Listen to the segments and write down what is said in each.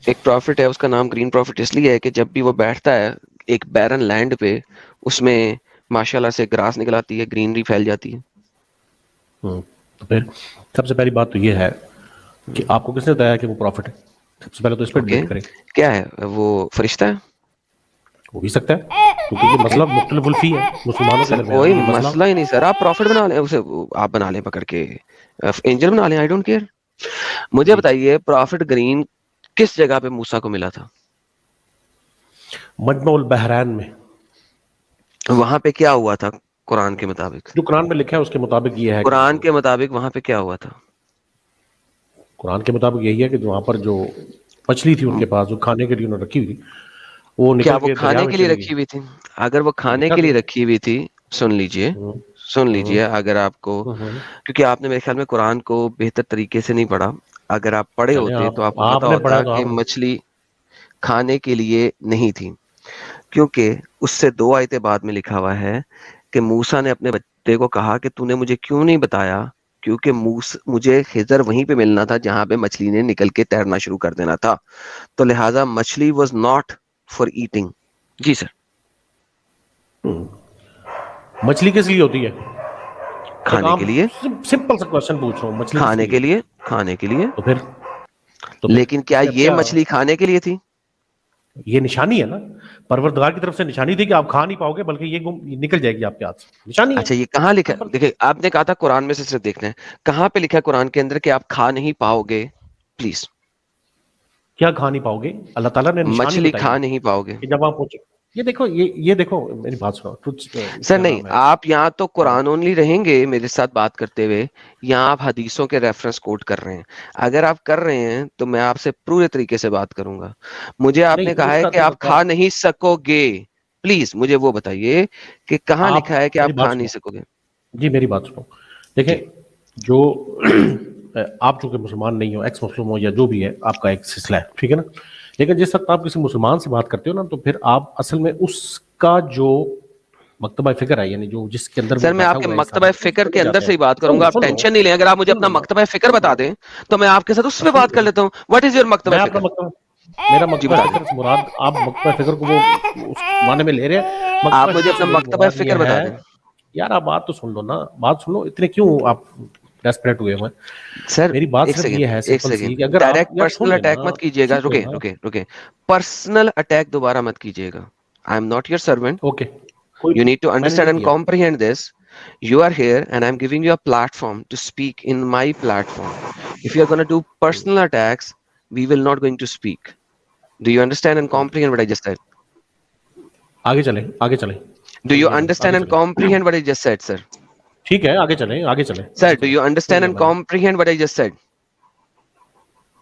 ایک پروفٹ ہے، اس کا نام گرین پروفٹ اس لیے ہے کہ جب بھی وہ بیٹھتا ہے ایک بیرن لینڈ پہ، اس میں ماشاء اللہ سے گراس نکل آتی ہے، گرینری پھیل جاتی ہے. تو پھر سب سے پہلی بات تو یہ ہے کہ آپ کو کس نے بتایا کہ وہ پروفٹ ہے؟ سب سے پہلے تو اس پہ ڈیبیٹ کریں. کیا ہے وہ فرشتہ ہے؟ ہو بھی سکتا ہے کیونکہ یہ مسئلہ مختلف الفی ہے مسلمانوں کے سر درمیان. کوئی یہ مسئلہ ہی نہیں سر، آپ پروفٹ بنا لیں اسے، آپ بنا لیں پکڑ کے اینجل بنا لیں، آئی ڈونٹ کیئر. مجھے بتائیے پروفٹ گرین کس جگہ پہ موسیٰ کو ملا تھا؟ مجمع البحرین میں. وہاں پہ کیا ہوا تھا قرآن کے مطابق؟ جو قرآن میں لکھا ہے اس کے مطابق یہ ہے کہ قرآن کے مطابق وہاں پہ کیا ہوا تھا؟ قرآن کے مطابق یہی ہے کہ وہاں پر جو مچھلی تھی ان کے پاس جو کھانے کے لیے انہوں نے رکھی ہوئی، وہ کیا نکل وہ کے دریا کھانے میں کے لیے چلی رکھی گئی. ہوئی تھی؟ اگر وہ کھانے کے لیے رکھی ہوئی تھی، سن لیجئے اگر آپ کو، کیونکہ آپ نے میرے خیال میں قرآن کو بہتر طریقے سے نہیں پڑھا، اگر آپ پڑھے ہوتے تو آپ کو پتا نے پڑھا ہوتا تو کہ آپ مچھلی کھانے کے لیے نہیں تھی، کیونکہ اس سے 2 آیتیں بعد میں لکھا ہوا ہے کہ موسیٰ نے اپنے بچے کو کہا کہ تو نے مجھے کیوں نہیں بتایا، کیونکہ مجھے خضر وہیں پہ ملنا تھا جہاں پہ مچھلی نے نکل کے تیرنا شروع کر دینا تھا، تو لہٰذا مچھلی واز ناٹ فار ایٹنگ. جی سر. مچھلی کس لیے ہوتی ہے؟ ایک کھانے عام کے لیے، سمپل سا کوشچن پوچھ رہا ہوں، مچھلی کس کھانے لیے کے ہوتی لیے، ہے؟ کھانے کے لیے. تو پھر لیکن کیا اس کا یہ مچھلی کھانے کے لیے تھی؟ یہ نشانی ہے نا، پروردگار کی طرف سے نشانی تھی کہ آپ کھا نہیں پاؤ گے بلکہ یہ نکل جائے گی آپ کے ہاتھ سے، نشانی ہے. اچھا یہ کہاں لکھا ہے؟ دیکھیں آپ نے کہا تھا قرآن میں سے صرف دیکھنا ہے، کہاں پہ لکھا ہے قرآن کے اندر کہ آپ کھا نہیں پاؤ گے؟ پلیز. کیا کھا نہیں پاؤ گے؟ اللہ تعالیٰ نے نشانی مچھلی بتائی کھا ہے نہیں پاؤ گے. کہ جب آپ پہنچے. یہ دیکھو میری بات سنو. سر نہیں، آپ یہاں تو قرآن اونلی رہیں گے میرے ساتھ بات کرتے ہوئے، یہاں آپ حدیثوں کے ریفرنس کوٹ کر رہے ہیں. اگر آپ کر رہے ہیں تو میں آپ سے پورے طریقے سے بات کروں گا. مجھے آپ نے نہیں تو کہا اس ہے کا کہ آپ کھا نہیں سکو گے، پلیز مجھے وہ بتائیے کہ کہاں آپ لکھا ہے کہ میری آپ بات کھا نہیں سنو. سکو گے. جی میری بات سنو. دیکھیں جی جو آپ چونکہ مسلمان نہیں ہو، ایکس مسلم ہو یا جو بھی ہے، آپ کا ایک سلسلہ ہے، ٹھیک ہے نا، لیکن جس وقت آپ کسی مسلمان سے بات کرتے ہو نا تو پھر آپ اصل میں اس کا جو مکتبہ فکر ہے، یعنی جو جس کے اندر وہ سر میں بیٹھا آپ کے ہوا ہے مکتبہ انسان، اس فکر کو کے اندر جاتے سے ہیں. ہی بات کروں گا، آپ سن لو ٹینشن نہیں لیں. اگر آپ مجھے سن اپنا لو مکتبہ فکر سن بتا لو دیں تو میں آپ کے ساتھ اس پہ سن بات کر لو لیتا ہوں. واٹ از یور مکتبہ میں اپنا فکر؟ میرا جی مکتبہ بتا دیں. فکر سے مراد، آپ مکتبہ فکر کو وہ اس معنی میں لے رہے ہیں. مکتبہ آپ مجھے فکر سے اپنا میری مکتبہ مراد فکر یہ بتا ہے. دیں. یار آپ بات تو سن لو نا، بات سن لو، اتنے کیوں آپ ڈیسپریٹ ہوئے ہوئے؟ سر میری بات ایک صرف سیکنڈ، یہ ہے ایک سمپل سی سیکنڈ، کہ اگر آپ ڈائریکٹ یار پرسنل سن اٹیک لینا مت کیجیے گا. سن لینا. رکے پرسنل اٹیک دوبارہ مت کیجیے گا. I am not your servant. Okay کوئی You need to میں نے understand نہیں and کیا. comprehend this. You are here and I'm giving you a platform to speak in my platform. If you're going to do personal attacks, we will not going to speak. Do you understand and comprehend what I just said? آگے چلیں آگے چلیں. Do کوئی you یہ نہیں، آگے understand and چلیں. comprehend what I just said, sir? ٹھیک ہے آگے چلیں آگے چلیں Sir, آگے do چلیں. you سن understand لیا and میں نے. comprehend what I just said?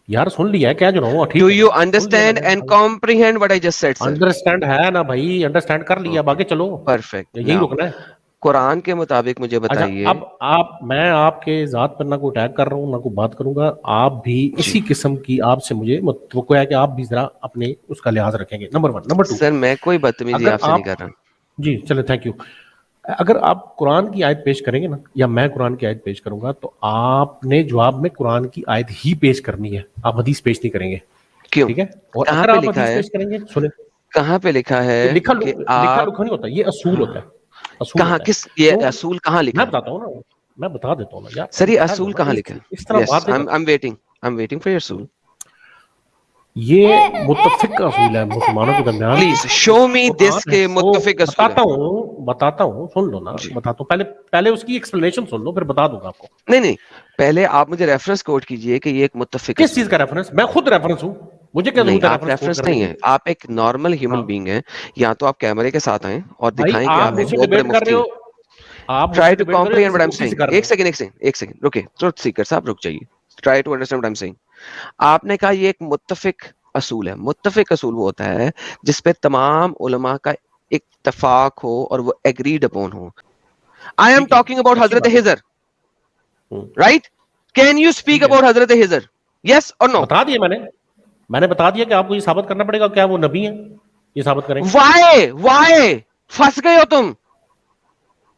یار سن لیا ہے، کیا جو رہا ہوں Do ٹھیک ہے نا، you سن لیا میں understand نے. and comprehend what I just said, sir? Understand ہے نا بھائی، انڈرسٹینڈ کر لیا، اب Okay, آگے چلو. perfect. یہی Now, رکنا ہے. قرآن کے مطابق مجھے اچھا بتائیے. اب میں آپ کے ذات پر نہ کوئی اٹیک کر رہا ہوں نہ کوئی بات کروں گا. آپ بھی جی اسی قسم کی آپ سے مجھے توقع ہے کہ آپ بھی ذرا اپنے اس کا لحاظ رکھیں گے. نمبر 1. نمبر 2، سر میں کوئی بدتمیزی اگر آپ سے نہیں آپ، کر رہا. جی چلے تھینک یو، اگر آپ قرآن کی آیت پیش کریں گے نا یا میں قرآن کی آیت پیش کروں گا تو آپ نے جواب میں قرآن کی آیت ہی پیش کرنی ہے، آپ حدیث پیش نہیں کریں گے. کیوں؟ ٹھیک ہے؟ اور کہاں اگر پہ آپ لکھا حدیث ہے؟ پیش کریں گے، سنیں، کہاں پہ لکھا ہے یہ لکھا کہ لکھا آپ لکھا نہیں ہوتا، یہ اصول ہوتا ہے، اصول کہاں، ہوتا ہے. کس یہ تو اصول کہاں لکھا میں ہے؟ بتاتا ہوں نا، میں بتا دیتا ہوں نا یار، سر یہ ٹھہر جاؤ اصول نا، کہاں لکھا اس ہے؟ طرح یس بات نہیں I'm waiting for your اصول. یہ متفق اصول ہے مسلمانوں کے درمیان. پلیز شو می دس قرآن ہے کے تو متفق اصول ہے. بتاتا ہوں سن لو نا، جی بتاتا ہوں، پہلے اس کی ایکسپلینیشن سن لو پھر بتا دوں گا آپ کو. نہیں پہلے آپ مجھے ریفرنس کوٹ کیجئے کہ یہ ایک متفق کس چیز اصول ہے. کا ریفرنس؟ میں خود ریفرنس ہوں، مجھے کیا نہیں ضرورت ہے آپ ریفرنس کوٹ ریفرنس کرنے نہیں کی. ہیں، آپ ایک نارمل ہاں ہیومن بینگ ہیں. یا تو آپ کیمرے کے ساتھ آئیں اور بھائی دکھائیں کہ آپ آپ مجھ ایک سے بہت بڑے ڈیبیٹ کر رہے مفتی ہو، ہیں. آپ مجھ Try سے to ڈیبیٹ کر رہے ہو یا comprehend کسی what I'm مفتی سے saying. کر رہے ہو. ایک سیکنڈ رکے، ٹروتھ سیکر صاحب رک جائیے. Try to understand what I'm saying. آپ نے کہا یہ ایک متفق اصول ہے. متفق اصول وہ ہوتا ہے جس پہ تمام علماء کا اتفاق ہو اور وہ agreed upon who. I am ٹھیک ہے talking about اچھی حضرت بات ہے. Hizr, right? Can you speak ٹھیک ہے about حضرت Hizr? Yes or no? بتا دیا میں نے بتا دیا کہ آپ کو یہ ثابت کرنا پڑے گا کیا وہ نبی ہیں، یہ ثابت کریں. Why? پھنس گئے ہو تم.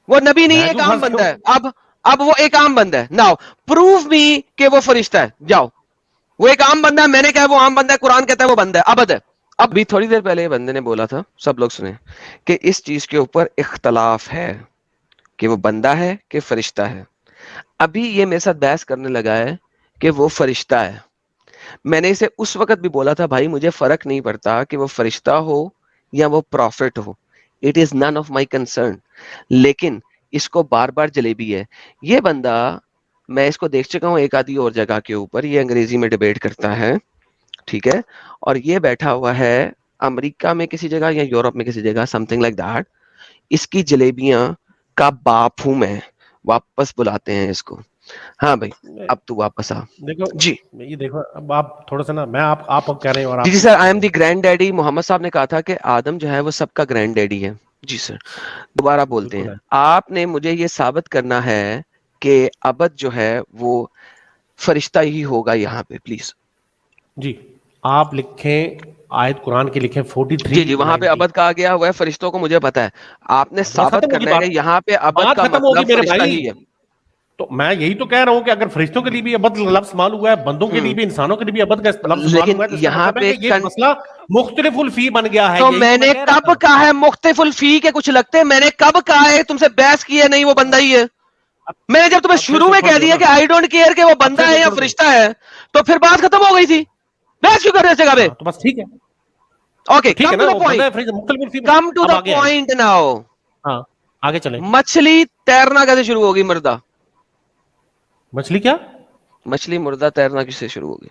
وہ نبی نہیں میں ایک کیوں عام پھنس بندہ گیا ہے. ہوں؟ اب وہ ایک عام بندہ ہے. Now prove me کہ وہ فرشتہ ہے. جاؤ وہ ایک عام بندہ ہے, میں نے کہا وہ عام بندہ ہے, قرآن کہتا ہے وہ بندہ ہے, ابد ہے. اب بھی تھوڑی دیر پہلے بندے نے بولا تھا, سب لوگ سنیں, کہ اس چیز کے اوپر اختلاف ہے کہ وہ بندہ ہے کہ فرشتہ ہے. ابھی یہ میرے ساتھ بحث کرنے لگا ہے کہ وہ فرشتہ ہے. میں نے اسے اس وقت بھی بولا تھا بھائی مجھے فرق نہیں پڑتا کہ وہ فرشتہ ہو یا وہ profit who, it is none of my concern. لیکن اس کو بار بار جلیبی ہے. یہ بندہ, میں اس کو دیکھ چکا ہوں ایک آدھی اور جگہ کے اوپر, یہ انگریزی میں ڈیبیٹ کرتا ہے, ٹھیک ہے, اور یہ بیٹھا ہوا ہے امریکہ میں کسی جگہ یا یورپ میں کسی جگہ, سم تھنگ لائک دیٹ. اس کی جلیبیاں کا باپ ہوں میں, واپس بلاتے ہیں اس کو. ہاں بھائی اب تو واپس آ. دیکھو جی یہ دیکھو, اب آپ تھوڑا سا نا, میں آپ کہہ رہے ہیں اور آپ جی sir, I am the grand daddy. Muhammad Sahib نے کہا تھا کہ آدم جو ہے وہ سب کا گرینڈ ڈیڈی ہے. جی سر, دوبارہ بولتے ہیں. بالکل ہے. آپ نے مجھے یہ ثابت کرنا ہے کہ ابد جو ہے وہ فرشتہ ہی ہوگا یہاں پہ, پلیز. جی آپ لکھیں آیت قرآن کی, لکھیں 43 جی وہاں پہ 19. ابد کہا گیا ہوا ہے فرشتوں کو, مجھے پتا ہے. آپ نے بس ثابت ختم ہوگی کرنا ہے بات, کہ یہاں پہ ابد بات کا ختم ہوگی مطلب میرے فرشتہ بھائی. ہی ہے. تو میں یہی تو کہہ رہا ہوں کہ اگر فرشتوں کے لیے بھی ابد لفظ استعمال ہوا ہے, بندوں کے لیے بھی, انسانوں کے لیے بھی ابد کا لفظ استعمال لیکن ہوا ہے, تو اس کا یہاں مطلب ہے پہ کہ یہ مسئلہ مختلف الفی بن گیا ہے. تو یہی میں تو میں نے کہہ رہا کب تھا. کہا ہے مختلف الفی کے کچھ لگتے ہیں, میں نے کب کہا ہے تم سے بحث کی ہے, نہیں وہ بندہ ہی ہے. میں نے جب تمہیں اب پھر شروع سے میں چھوڑ کہہ دو دیا نا, کہ آئی ڈونٹ کیئر کہ وہ اب بندہ پھر ہے سے یا چھوڑ دو. فرشتہ ہے, تو پھر بات ختم ہو گئی تھی. بحث کیوں کر رہے تھے جگہ ہاں تو بس ٹھیک ہے, اوکے, ٹھیک ہے کم ٹو نا, دا وہ بندہ پوائنٹ, ہے فرشتہ مختلف الفی میں. کم ٹو اب دا آگے آئیں, پوائنٹ ناؤ. ہاں آگے چلیں. مچھلی تیرنا کیسے شروع ہوگی مردہ؟ مچھلی کیا؟ مچھلی مردہ تیرنا کس سے شروع ہوگی؟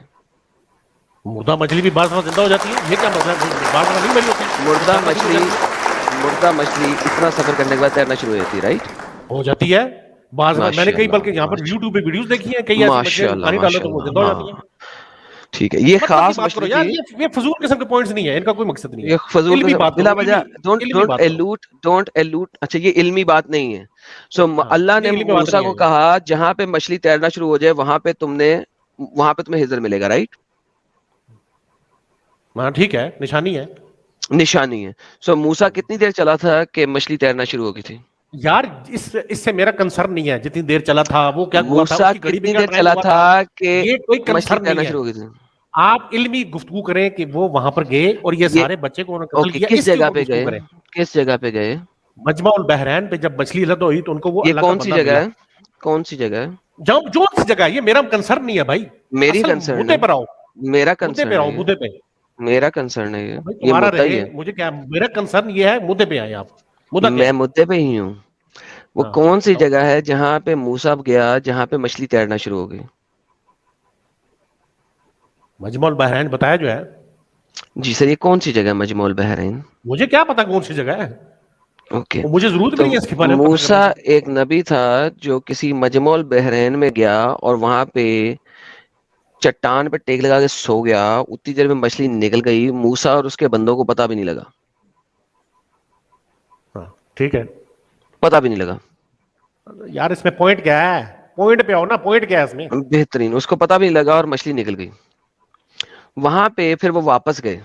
مردہ مچھلی بھی بعض زندہ ہو جاتی ہے, یہ کیا مسئلہ ہے؟ بعض نہیں مری ہوتی, وہ مردہ تیرنا شروع ہو مچھلی, جاتی ہے. مردہ مچھلی اتنا سفر کرنے کے بعد تیرنا شروع ہو جاتی ہے, رائٹ؟ ہو جاتی ہے بعض, میں نے ماشاء کئی اللہ, بلکہ یہاں پر یوٹیوب پہ ویڈیوز دیکھی ہیں, کئی ایسی مچھلیاں ماشاء جو اللہ, پانی ڈالو ماشاء تو وہ اللہ, زندہ ہو جاتی ہیں. ٹھیک ہے. یہ مطلب کی خاص بات کرو مچھلی یار, تھی, یہ فضول قسم کے پوائنٹس نہیں ہے, ان کا کوئی مقصد نہیں ہے. یہ فضول علمی بات بلا کرو, وجہ علمی بات کرو. ڈونٹ ایلوٹ. اچھا یہ علمی بات نہیں ہے. سو ہاں اللہ نے نہیں, علمی بات موسیٰ نہیں کو ہے. کہا جہاں پہ مچھلی تیرنا شروع ہو جائے وہاں پہ تمہیں ہجر ملے گا, رائٹ؟ ہاں ٹھیک ہے, نشانی ہے, نشانی ہے. سو موسیٰ کتنی دیر چلا تھا کہ مچھلی تیرنا شروع ہو گئی تھی؟ یار اس سے میرا کنسرن نہیں ہے جتنی دیر چلا تھا, وہ کیا ہوا تھا, اس موسیٰ کی گھڑی پہ کتنی کیا دیر ٹرائل چلا ہوا تھا تھا, کہ یہ کوئی مچھلی کنسرن تیرنا نہیں ہے. شروع ہو گئی تھی؟ آپ علمی گفتگو کریں کہ وہ وہاں پر گئے اور یہ سارے بچے کو انہوں نے قتل اوکے, کیا, کس اس کے جگہ اوپر پہ گفتگو گئے, کریں. کس جگہ پہ گئے؟ مجمع البحرین پہ جب مچھلی لد ہوئی تو ان کو وہ یہ اللہ کا کون سی بندہ جگہ ملا. ہے, کون سی جگہ ہے؟ جو سی جگہ ہے, یہ میرا کنسرن نہیں ہے بھائی. میری اصل کنسرن مدے ہے, پر آؤ, میرا مدے پہ کنسرن ہے آؤ, یہ, مدے پہ. میرا کنسرن ہے بھائی یہ تمہارا مدعا رہے, ہی ہے. مجھے کیا, میرا کنسرن یہ ہے, مدے پہ آئے آپ. مدعا کیا میں ہے؟ مدعے پہ ہی ہوں. وہ ہاں کون سی بتاؤ. جگہ ہے جہاں پہ موسیٰ گیا جہاں پہ مچھلی تیرنا شروع ہو گئی؟ مجمع البحرین بتایا جو ہے. جی سر, یہ کون سی جگہ ہے مجمع البحرین؟ مجھے کیا پتا کون سی جگہ ہے, اوکے, مجھے ضرورت بھی تو نہیں ہے اس کے بارے میں پتہ کرنے موسیٰ کی. ایک نبی تھا جو کسی مجمع البحرین میں گیا اور وہاں پہ چٹان پہ ٹیک لگا کے سو گیا. اتنی دیر میں مچھلی نکل گئی, موسیٰ اور اس کے بندوں کو پتا بھی نہیں لگا. ہاں ٹھیک ہے پتا بھی نہیں لگا. یار, اس میں پوائنٹ کیا ہے, پوائنٹ پہ آؤ نا, پوائنٹ کیا ہے اس میں. بہترین, اس کو پتا بھی نہیں لگا اور مچھلی نکل گئی. وہاں پہ پھر وہ واپس گئے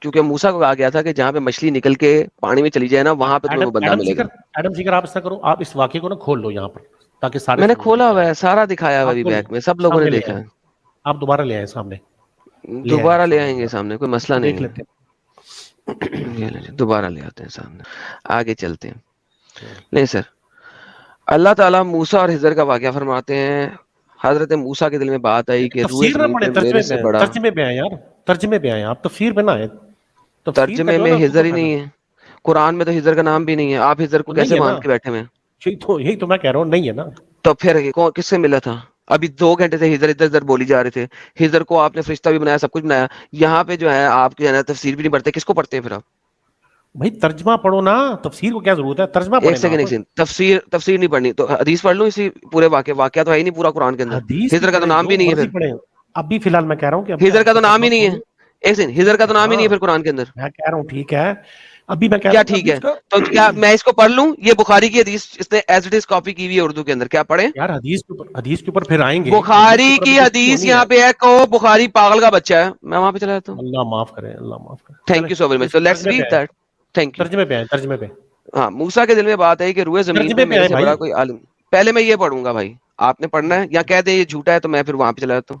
کیونکہ موسیٰ کو کہا گیا تھا کہ جہاں پہ مچھلی نکل کے پانی میں چلی جائے نا وہاں پہ تمہیں وہ بندہ ملے گا. ایڈم سیکر, آپ ایسا کرو, آپ اس واقعے کو نا کھول لو یہاں پر تاکہ سارے میں نے سمجھیں کھولا کیا ہوا ہے. ہے, سارا دکھایا ہوا آپ ابھی کھول بیک لیں, میں, سب لوگوں نے سامنے لے دیکھا آئیں, ہے. آپ دوبارہ لے آئیں سامنے, لے آئیں دوبارہ لے سامنے آئیں گے دوبارہ, سامنے, کوئی مسئلہ تو نہیں دیکھ ہے. لیتے ہیں. دوبارہ لے آتے ہیں سامنے, آگے چلتے ہیں. نہیں سر, اللہ تعالیٰ موسیٰ اور ہجر کا واقعہ فرماتے ہیں. حضرت موسیٰ کے دل میں بات آئی کہ روئے تفسیر نہ زمین پڑھیں, پہ میرے سے بڑا. ترجمے پہ آئیں یار, ترجمے پہ آئیں آپ, تفسیر پہ نہ آئیں. تفسیر کا ترجمے جو ہے میں نا اس ہجر کو ہی فائدہ نہیں ہے, قرآن میں تو ہجر کا نام بھی نہیں ہے. آپ ہجر کو نہیں کیسے ہے نا, مان کے بیٹھے ہوئے ہیں؟ یہی تو میں کہہ رہا ہوں, نہیں ہے نا. تو پھر کس سے ملا تھا؟ ابھی 2 گھنٹے سے ہجر ادھر ادھر بولی جا رہے تھے. ہجر کو آپ نے فرشتہ بھی بنایا, سب کچھ بنایا. یہاں پہ جو ہے آپ جو ہے نا تفسیر بھی نہیں پڑھتے, کس کو پڑھتے ہیں پھر آپ؟ بھائی ترجمہ پڑھو نا, تفسیر کو کیا ضرورت ہے, ترجمہ ایک پڑھیں نا سیکنڈ, آپ. ایک سیکنڈ, تفسیر نہیں پڑھنی تو حدیث پڑھ لوں اسی پورے واقعہ تو ہے ہی نہیں پورا قرآن کے اندر. حدیث کی ہجر کا تو پڑھیں, نام جو بھی نہیں ہے مرضی پھر. پڑھیں. اب بھی فی الحال میں کہہ رہا ہوں کہ اب کیا ہجر ہے, کا تو نام ترجمہ ہی نہیں کھول ہے. لو. ایک سیکنڈ, ہجر ٹھیک کا ہے تو نام ہی نہیں ہاں, ہے پھر قرآن کے اندر. میں کہہ رہا ہوں ٹھیک ہے, ابھی میں کہہ رہا کیا ہوں کہ ٹھیک ابھی ہے؟ اس کا تو کیا میں اس کو پڑھ لوں؟ یہ بخاری کی حدیث اس نے ایز اٹ از کاپی کی ہوئی ہے اردو کے اندر, کیا پڑھیں؟ یار حدیث کے اوپر پھر آئیں گے, حدیث کے بخاری اوپر ابھی کی گفتگو حدیث ہونی ہے. یہاں پہ ہے, کہو بخاری پاگل کا بچہ ہے. میں وہاں پہ چلا جاتا ہوں. اللہ معاف کرے, اللہ معاف کرے. تھینک چلیں یو سو ویری مچ. اس تو لیٹس ترجمے پہ ریڈ آئیں, دیٹ. Thank you. ترجمے پہ آئیں, ترجمے پہ. ہاں, موسیٰ کے دل میں بات ہے کہ روئے زمین پہ ترجمے میرے آئیں سے بھائی. بڑا کوئی عالم. پہلے میں یہ پڑھوں گا بھائی, آپ نے پڑھنا ہے یا کہہ دے یہ جھوٹا ہے تو میں پھر وہاں پہ چلا جاتا ہوں.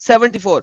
74,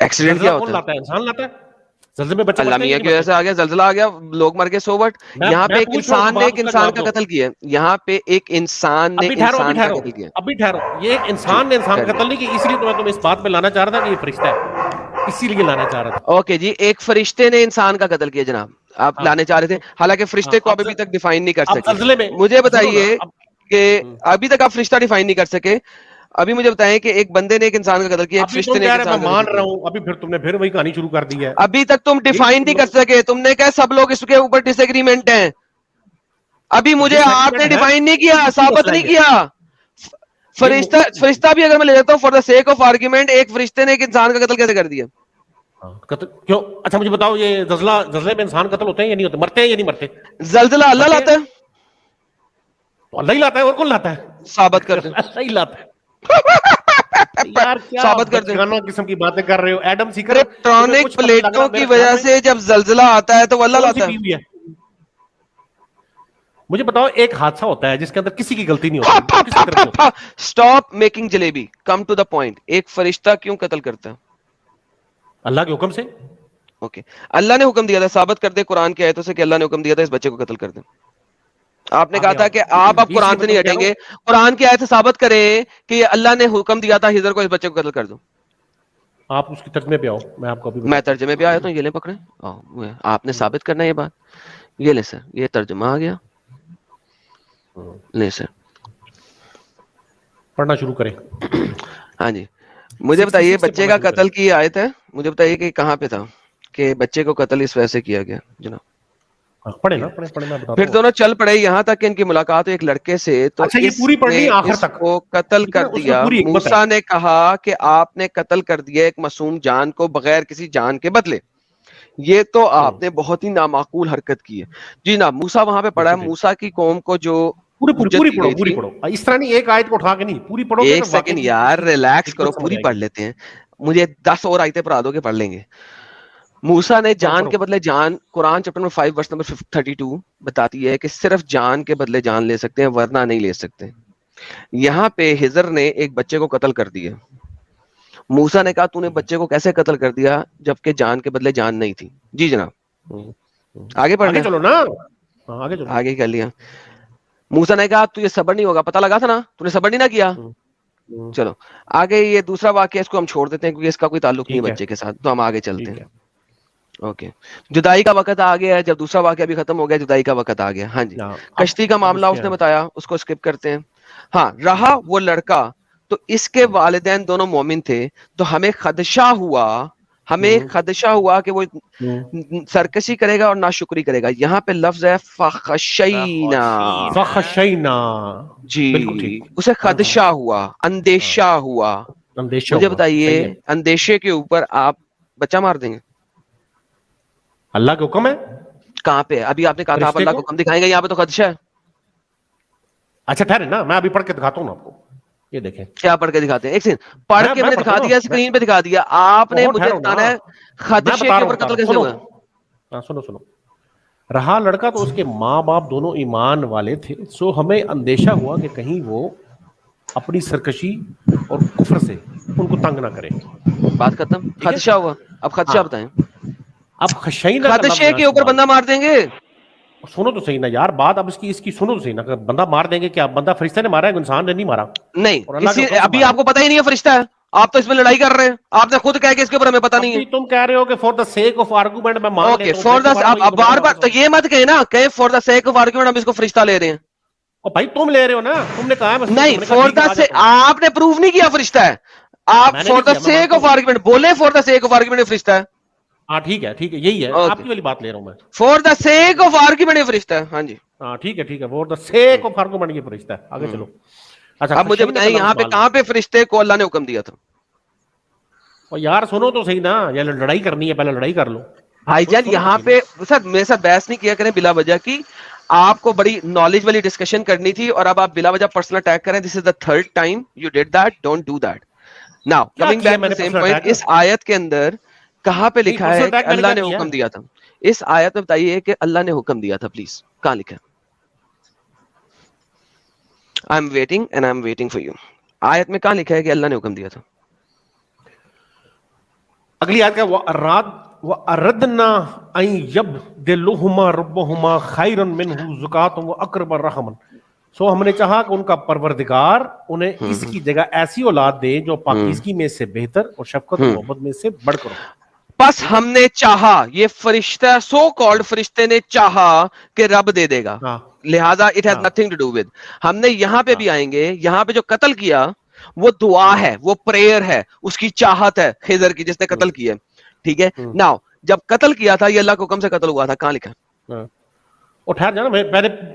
ایکسیڈنٹ کیا ہوتا ہے؟ لاتا ہے؟ انسان لاتا ہے. زلزلے میں بچے اللہ میاں کی وجہ سے آ گیا, زلزلہ آ گیا, لوگ مر گئے, سو وٹ. یہاں پہ ایک انسان نے ایک انسان کا قتل کیا, یہاں پہ ایک انسان نے انسان کا قتل کیا. ابھی ٹھہرو, یہ ایک انسان نے انسان کا قتل نہیں کیا, اس لیے تو میں تمہیں اس بات پہ لانا چاہ رہا تھا کہ یہ فرشتہ ہے, اسی لیے لانا چاہ رہا تھا. اوکے جی, ایک فرشتے نے انسان کا قتل کیا جناب, آپ لانے چاہ رہے تھے, حالانکہ فرشتے کو ابھی تک ڈیفائن نہیں کر سکے. مجھے بتائیے کہ ابھی تک آپ فرشتہ ڈیفائن نہیں کر سکے, ابھی مجھے بتائیں کہ ایک بندے نے ایک انسان کا قتل کیا, ایک فرشتے نے ایک انسان کا قتل کیا. ابھی پھر تم نے پھر وہی کہانی شروع کر دی ہے. ابھی تک تم ڈیفائن نہیں کر سکے, تم نے کہا سب لوگ اس کے اوپر ڈس ایگریمنٹ ہیں. ابھی مجھے آپ نے ڈیفائن نہیں کیا, ثابت نہیں کیا. فرشتہ بھی اگر میں لے لیتا ہوں for the sake of argument, ایک فرشتے نے ایک انسان کا قتل کیسے کر دیا؟ کیوں؟ اچھا مجھے بتاؤ, یہ زلزلے میں انسان قتل ہوتے ہیں یا نہیں ہوتے, مرتے ہیں یا نہیں مرتے؟ زلزلہ اللہ لاتا ہے, تو اللہ ہی لاتا ہے, اور کون لاتا ہے؟ ثابت کر دیں. اللہ ہی لاتا ہے. یار کیا ثابت کر دیں. بچگانہ قسم کی باتیں کر رہے ہو ایڈم سیکر. ٹیکٹونک پلیٹوں کی وجہ سے جب زلزلہ آتا ہے تو اللہ لاتا ہے. مجھے بتاؤ, ایک حادثہ ہوتا ہے جس کے اندر کسی کی غلطی نہیں ہوتی. Stop making jalebi, come to the point. ایک فرشتہ کیوں قتل کرتا ہے؟ اللہ کے حکم سے. اوکے, اللہ نے حکم دیا تھا, ثابت کر دے قرآن کی آیتوں سے کہ اللہ نے حکم دیا تھا اس بچے کو قتل کر دیں. آپ نے کہا تھا کہ آپ اب قرآن سے نہیں ہٹیں گے, قرآن کی آیت سے ثابت کریں کہ اللہ نے حکم دیا تھا ہجر کو اس بچے کو قتل کر دو. آپ اس کی ترجمے پہ آؤ, میں آپ کو میں ترجمے پہ آیا تو یہ لے پکڑے, آپ نے ثابت کرنا ہے یہ بات. یہ لے سر, یہ ترجمہ آ گیا, لے سر پڑھنا شروع کریں. ہاں جی, مجھے بتائیے بچے کا قتل کی آیت ہے, مجھے بتائیے کہ کہاں پہ تھا کہ بچے کو قتل اس وجہ سے کیا گیا جناب. پڑھے نا, پڑھے. پھر دونوں چل پڑے یہاں تک کہ ان کی ملاقات ایک لڑکے سے, تو اس نے اس کو قتل کر دیا. موسیٰ نے کہا کہ آپ نے قتل کر دیا ایک معصوم جان کو بغیر کسی جان کے بدلے, یہ تو آپ نے بہت ہی نامعقول حرکت کی ہے. جی نا, موسیٰ وہاں پہ پڑھا ہے, موسیٰ کی قوم کو جو پوری پڑھو. اس طرح نہیں ایک آیت کو اٹھا کے نہیں, پوری پڑھو. ایک سیکنڈ یار, ریلیکس کرو, پوری پڑھ لیتے ہیں. مجھے 10 اور آیتیں پڑھا دو کہ پڑھ لیں گے. موسیٰ نے جان کے بدلے جان, قرآن چیپٹر نمبر 5 ورس نمبر 32 بتاتی ہے کہ صرف جان کے بدلے جان لے سکتے ہیں, ورنہ نہیں لے سکتے. یہاں پہ خضر نے ایک بچے کو قتل کر دیا. موسیٰ نے کہا تو نے بچے کو کیسے قتل کر دیا جبکہ جان کے بدلے جان نہیں تھی؟ جی جناب, آگے پڑھنا, چلو نا, آگے کر لیا. موسیٰ نے کہا تو یہ صبر نہیں ہوگا, پتہ لگا تھا نا, تو نے صبر نہیں نہ کیا. چلو آگے, یہ دوسرا واقعہ اس کو ہم چھوڑ دیتے ہیں کیونکہ اس کا کوئی تعلق نہیں بچے کے ساتھ, تو ہم آگے چلتے ہیں. اوکے, جدائی کا وقت آ گیا ہے, جب دوسرا واقعہ بھی ختم ہو گیا, جدائی کا وقت آ گیا. ہاں جی, کشتی کا معاملہ اس نے بتایا, اس کو اسکپ کرتے ہیں. ہاں, رہا وہ لڑکا, تو اس کے والدین دونوں مومن تھے, تو ہمیں خدشہ ہوا کہ وہ سرکشی کرے گا اور ناشکری کرے گا. یہاں پہ لفظ ہے فخشینا, جی, اسے خدشہ ہوا, اندیشہ ہوا. مجھے بتائیے, اندیشے کے اوپر آپ بچہ مار دیں گے؟ اللہ کا حکم ہے کہاں پہ؟ ابھی آپ نے کہا تھا آپ اللہ کا حکم دکھائیں گے, یہاں پہ تو خدشہ ہے. اچھا ٹھہرے نا, میں ابھی پڑھ کے دکھاتا ہوں آپ کو, یہ دیکھیں کیا پڑھ کے دکھاتے ہیں. ایک سیکنڈ, پڑھ کے میں نے دکھا دیا, اسکرین پہ دکھا دیا, آپ نے مجھے بتانا ہے خدشے کے اوپر قتل کیسے ہوا. سنو. رہا لڑکا تو اس کے ماں باپ دونوں ایمان والے تھے, سو ہمیں اندیشہ ہوا کہ کہیں وہ اپنی سرکشی اور کفر سے ان کو تنگ نہ کریں. بات ختم, خدشہ ہوا. اب خدشہ بتائیں. اب خدشے کے اوپر بندہ مار دیں گے؟ سنو تو صحیح نا یار بات, اب اس کی سنو تو صحیح نا. بندہ مار دیں گے کیا؟ بندہ فرشتے نے مارا ہے, انسان نے نہیں مارا. نہیں, ابھی آپ کو پتہ ہی نہیں ہے فرشتہ ہے, آپ تو اس میں لڑائی کر رہے ہیں. آپ نے خود کہا کہ اس کے اوپر ہمیں پتہ نہیں ہے. تم کہہ رہے ہو کہ for the sake of argument میں مان لیتا ہوں. فار دا, بار بار تو یہ مت کہیں نا کہ for the sake of argument ہم اس کو فرشتہ لے رہے ہیں. بھائی تم لے رہے ہو نا, تم نے کہا ہے. نہیں, فار دا سے آپ نے پروف نہیں کیا فرشتہ ہے. آپ for the sake of argument بولے, for the sake of argument فرشتہ ہے. ہاں ٹھیک ہے, یہی ہے, آپ کی والی بات لے رہا ہوں میں. For the sake of argument فرشتہ ہے. ہاں جی, ہاں ٹھیک ہے, for the sake of argument یہ فرشتہ ہے. آگے چلو. اب مجھے بتائیں یہاں پہ کہاں پہ فرشتے کو اللہ نے حکم دیا تھا؟ یار سنو تو صحیح نا, یا لڑائی کرنی ہے پہلے لڑائی کر لو. بھائی جان یہاں پہ سر میرے ساتھ بحث نہیں کیا کریں بلا وجہ کی. آپ کو بڑی نالج والی ڈسکشن کرنی تھی اور اب آپ بلا وجہ پرسنل اٹیک کریں. This is the third time you did that, don't do that. Now coming back to same point, اس آیت کے اندر کہاں پہ لکھا ہے کہ اللہ نے حکم دیا تھا؟ اس آیت میں بتائیے کہ اللہ نے حکم دیا تھا, پلیز کہاں لکھا ہے؟ I am waiting and I am waiting for you. آیت میں کہاں لکھا ہے کہ اللہ نے حکم دیا تھا؟ اگلی آیت کا وَأَرَدْنَا أَن يَبْدِلُهُمَا رَبُّهُمَا خَيْرًا مِنْهُ زَكَاةً وَأَقْرَبَ رَحْمًا. سو ہم نے چاہا کہ ان کا پروردگار انہیں اس کی جگہ ایسی اولاد دے جو پاکیزگی میں سے بہتر اور شفقت و محبت میں سے بڑھ کر ہو. بس ہم نے چاہا, یہ فرشتہ سو کالڈ فرشتے نے چاہا کہ رب دے دے گا, لہذا it has nothing to do with. ہم نے یہاں پہ بھی آئیں گے, یہاں پہ جو قتل کیا وہ دعا ہے, وہ پریئر ہے, اس کی چاہت ہے خضر کی جس نے قتل کیا, ٹھیک ہے. ناؤ جب قتل کیا تھا یہ اللہ کے حکم سے قتل ہوا تھا, کہاں لکھا؟ اور ٹھہر جانا,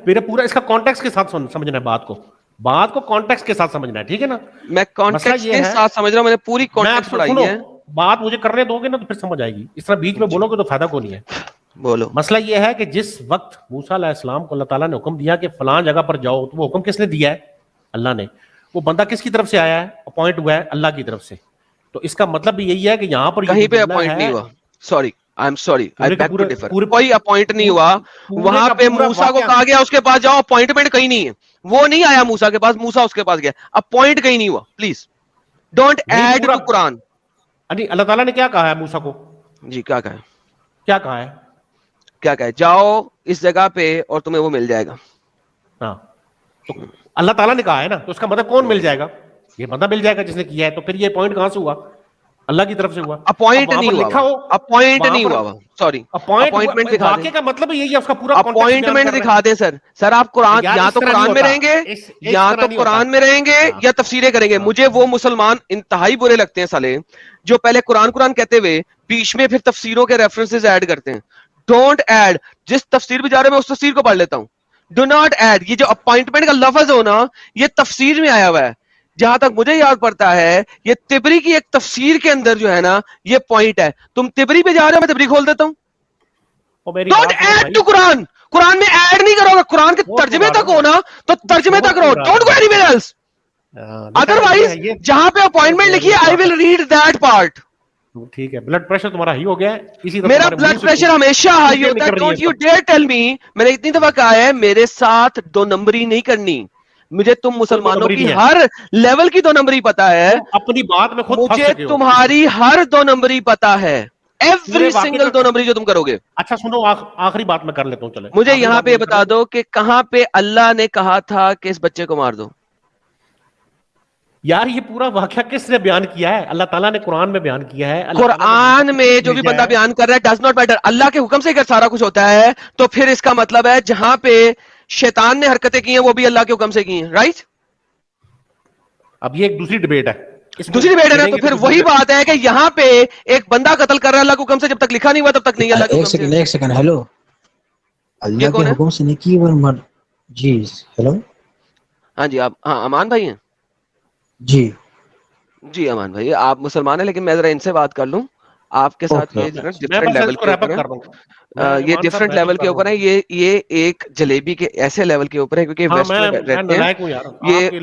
میرے پورا اس کا کانٹیکس کے ساتھ سمجھنا ہے بات کو کانٹیکس کے ساتھ سمجھنا ہے, ٹھیک ہے نا. میں کانٹیکس کے ساتھ سمجھ رہا ہوں, میں نے پوری کانٹیکس پڑھائی ہے. بات مجھے کرنے دو گے نا تو پھر سمجھ آئے گی, اس طرح بیچ میں بولو گے تو فائدہ کو نہیں ہے. بولو. مسئلہ یہ ہے کہ جس وقت موسیٰ علیہ السلام کو اللہ تعالیٰ نے حکم دیا کہ فلاں جگہ پر جاؤ, تو وہ حکم کس نے دیا ہے؟ اللہ نے. وہ بندہ کس کی طرف سے آیا ہے؟ اپوائنٹ ہوا ہے اللہ کی طرف سے. تو اس کا مطلب بھی یہی ہے کہ یہاں پر کہیں پہ اپوائنٹ نہیں ہوا. Sorry I am sorry, I beg to differ. کوئی اپوائنٹ نہیں ہوا وہاں پہ. موسیٰ کو کہا گیا اس کے پاس جاؤ, اپوائنٹمنٹ کہیں نہیں ہے. وہ نہیں آیا موسیٰ کے پاس, موسیٰ اس کے پاس گیا, اپوائنٹ کہیں نہیں ہوا. پلیز ڈونٹ ایڈ ٹو قرآن. اللہ تعالیٰ نے کیا کہا ہے موسیٰ کو؟ جی کیا کہا ہے؟ کیا کہا ہے؟ کیا کہا ہے؟ جاؤ اس جگہ پہ اور تمہیں وہ مل جائے گا. ہاں تو اللہ تعالیٰ نے کہا ہے نا, تو اس کا مطلب کون مل جائے گا؟ یہ بندہ مل جائے گا جس نے کیا ہے. تو پھر یہ پوائنٹ کہاں سے ہوا؟ اللہ کی طرف سے ہوا. اپوائنٹ نہیں ہوا, اپوائنٹ نہیں ہوا. سوری, اپوائنٹمنٹ دکھا دیں. کا مطلب یہی ہے, اس کا پورا اپوائنٹمنٹ دکھا دیں سر. سر آپ قرآن یا تو قرآن میں رہیں گے, یا تو قرآن میں رہیں گے, یا تفسیریں کریں گے. مجھے وہ مسلمان انتہائی برے لگتے ہیں سالے جو پہلے قرآن کہتے ہوئے بیچ میں پھر تفسیروں کے ریفرنسز ایڈ کرتے ہیں. Don't add. جس تفسیر بھی جا رہے میں اس تفسیر کو پڑھ لیتا ہوں. Do not add. یہ جو اپوائنٹمنٹ کا لفظ ہو نا, یہ تفسیر میں آیا ہوا ہے. جہاں تک مجھے یاد پڑتا ہے یہ تبری کی ایک تفسیر کے اندر جو ہے نا یہ پوائنٹ ہے. تم تبری پہ جا رہے ہو, میں تبری کھول دیتا ہوں. ڈونٹ ایڈ ٹو قرآن. قرآن میں ایڈ نہیں کرو. اگر قرآن کے ترجمے تک ہو نا تو ترجمے تک رہو. Don't go anywhere else. Otherwise جہاں پہ اپوائنٹمنٹ لکھی ہے I will read that part. ٹھیک ہے, بلڈ پریشر تمہارا ہائی ہو گیا ہے. میرا بلڈ پریشر ہمیشہ ہائی ہوتا ہے. Don't you dare tell me. میں نے اتنی دفعہ کہا ہے میرے ساتھ دو نمبری نہیں کرنی. مجھے تم مسلمانوں کی ہر لیول کی دو نمبری پتا ہے. اپنی بات میں خود مجھے تمہاری ہر دو نمبری پتا ہے. ایوری سنگل دو نمبری جو تم کرو گے. اچھا سنو, آخری بات میں کر لیتا ہوں. چلے مجھے یہاں پہ بتا دو کہ کہاں پہ اللہ نے کہا تھا کہ اس بچے کو مار دو. یار یہ پورا واقعہ کس نے بیان کیا ہے؟ اللہ تعالیٰ نے قرآن میں بیان کیا ہے. قرآن میں جو بھی بندہ بیان کر رہا ہے ڈز ناٹ میٹر. اللہ کے حکم سے اگر سارا کچھ ہوتا ہے تو پھر اس کا مطلب ہے جہاں پہ شیطان نے حرکتیں کی ہیں وہ بھی اللہ کے حکم سے کی ہیں. رائٹ. اب یہ ایک دوسری ڈیبیٹ ہے. دوسری ڈیبیٹ ہے نا, تو پھر وہی بات ہے کہ یہاں پہ ایک بندہ قتل کر رہا ہے اللہ کے حکم سے, جب تک لکھا نہیں ہوا تب تک نہیں اللہ کے حکم سے. ایک سیکنڈ. ہیلو, اللہ کے حکم سے نہیں کی وہ. جی ہیلو. ہاں جی, آپ ہاں امان بھائی ہیں؟ جی جی امان بھائی آپ مسلمان ہیں, لیکن میں ذرا ان سے بات کر لوں. آپ کے ساتھ یہ ڈفرنٹ لیول کے اوپر ہے, یہ ڈفرنٹ لیول کے اوپر ہے. یہ ایک جلیبی کے ایسے لیول کے اوپر ہے کیونکہ ویسٹ میں رہتے ہیں.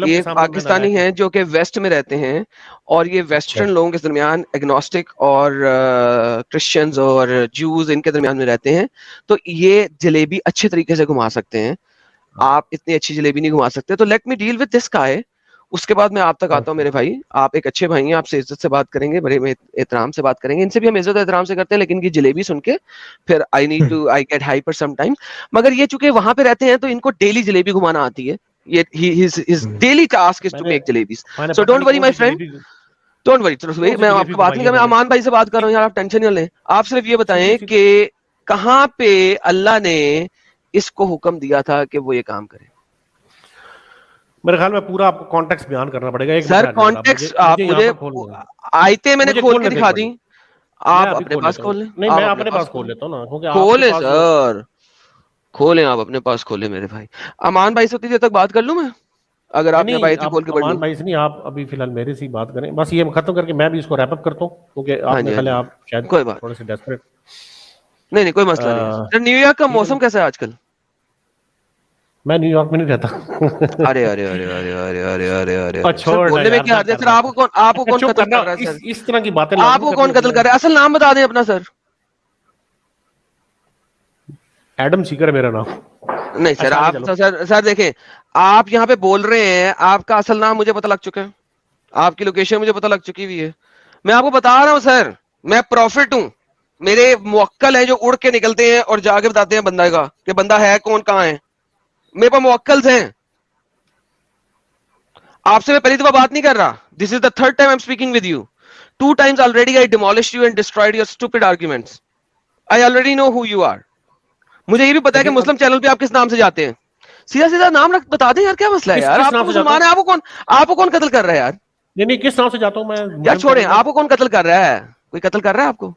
یہ پاکستانی ہیں جو کہ ویسٹ میں رہتے ہیں, اور یہ ویسٹرن لوگوں کے درمیان ایگنوسٹک اور کرسچنز اور جوز ان کے درمیان میں رہتے ہیں. تو یہ جلیبی اچھے طریقے سے گھما سکتے ہیں, آپ اتنی اچھی جلیبی نہیں گھما سکتے. تو let me deal with this guy. اس کے بعد میں آپ تک آتا ہوں. میرے بھائی آپ ایک اچھے بھائی ہیں, آپ سے عزت سے بات کریں گے, بڑے احترام سے بات کریں گے. ان سے بھی ہم عزت احترام سے کرتے ہیں, لیکن کی جلیبی سن کے پھر I get hyper some time. مگر یہ چونکہ وہاں پہ رہتے ہیں تو ان کو ڈیلی جلیبی گھمانا آتی ہے. his daily task is to make jalebis. So don't worry my friend, don't worry. میں آپ کو بات نہیں کر رہا, امان بھائی سے بات کر رہا ہوں یار, آپ ٹینشن نہ لیں. آپ صرف یہ بتائیں کہ کہاں پہ اللہ نے اس کو حکم دیا تھا کہ وہ یہ کام کرے. میرے خیال میں پورا آپ کو کانٹیکس بیان کرنا پڑے گا. سر کانٹیکس آپ مجھے آیتیں میں نے کھول کے دکھا دی, آپ اپنے پاس کھول لیں. نہیں میں اپنے پاس کھول لیتا ہوں نا. کھولیں سر, کھولیں آپ اپنے پاس کھولیں. میرے بھائی امان بھائی سے اتنی دیر تک بات کر لوں میں, اگر آپ نے بھائی سے کھول کے پڑھ لوں. امان بھائی سے نہیں, آپ ابھی فی الحال میرے سے ہی بات کریں بس. یہ ختم کر کے میں بھی اس کو ریپ اپ کرتا ہوں, کیونکہ آپ نے خیال آپ شاید کوئی بات تھوڑے سے ڈیسپریٹ. نہیں کوئی مسئلہ نہیں. سر نیو یارک کا موسم کیسا ہے آج کل؟ میں نیو یارک میں نہیں رہتا. ارے ارے ارے ارے ارے ارے ارے ارے بولنے میں کیا حرج ہے سر؟ آپ کو کون قتل کر رہا ہے سر؟ اس طرح کی باتیں آپ کو کون قتل کر رہا ہے؟ اصل نام بتا دیں اپنا سر. ایڈم سیکر میرا نام. نہیں سر, آپ سر دیکھیں, آپ یہاں پہ بول رہے ہیں, آپ کا اصل نام مجھے پتہ لگ چکا ہے, آپ کی لوکیشن مجھے پتہ لگ چکی ہوئی ہے. میں آپ کو بتا رہا ہوں سر, میں پروفٹ ہوں, میرے موکل ہیں جو اڑ کے نکلتے ہیں اور جا کے بتاتے ہیں بندہ کا کہ بندہ ہے کون, کہاں ہے. میرے پاس موکلز ہیں. آپ سے میں پہلی دفعہ بات نہیں کر رہا. This is the third time I am speaking with you. 2 times already I demolished you and destroyed your stupid arguments. I already know who you are. مجھے یہ بھی پتا ہے کہ مسلم چینل پہ آپ کس نام سے جاتے ہیں. سیدھا سیدھا نام بتا دیں یار, کیا مسئلہ ہے یار. آپ کو مسلمان ہے, آپ کو کون قتل کر رہا ہے یار. نہیں کس نام سے جاتا ہوں میں یار, چھوڑیں, آپ کو کون قتل کر رہا ہے. کوئی قتل کر رہا ہے آپ کو؟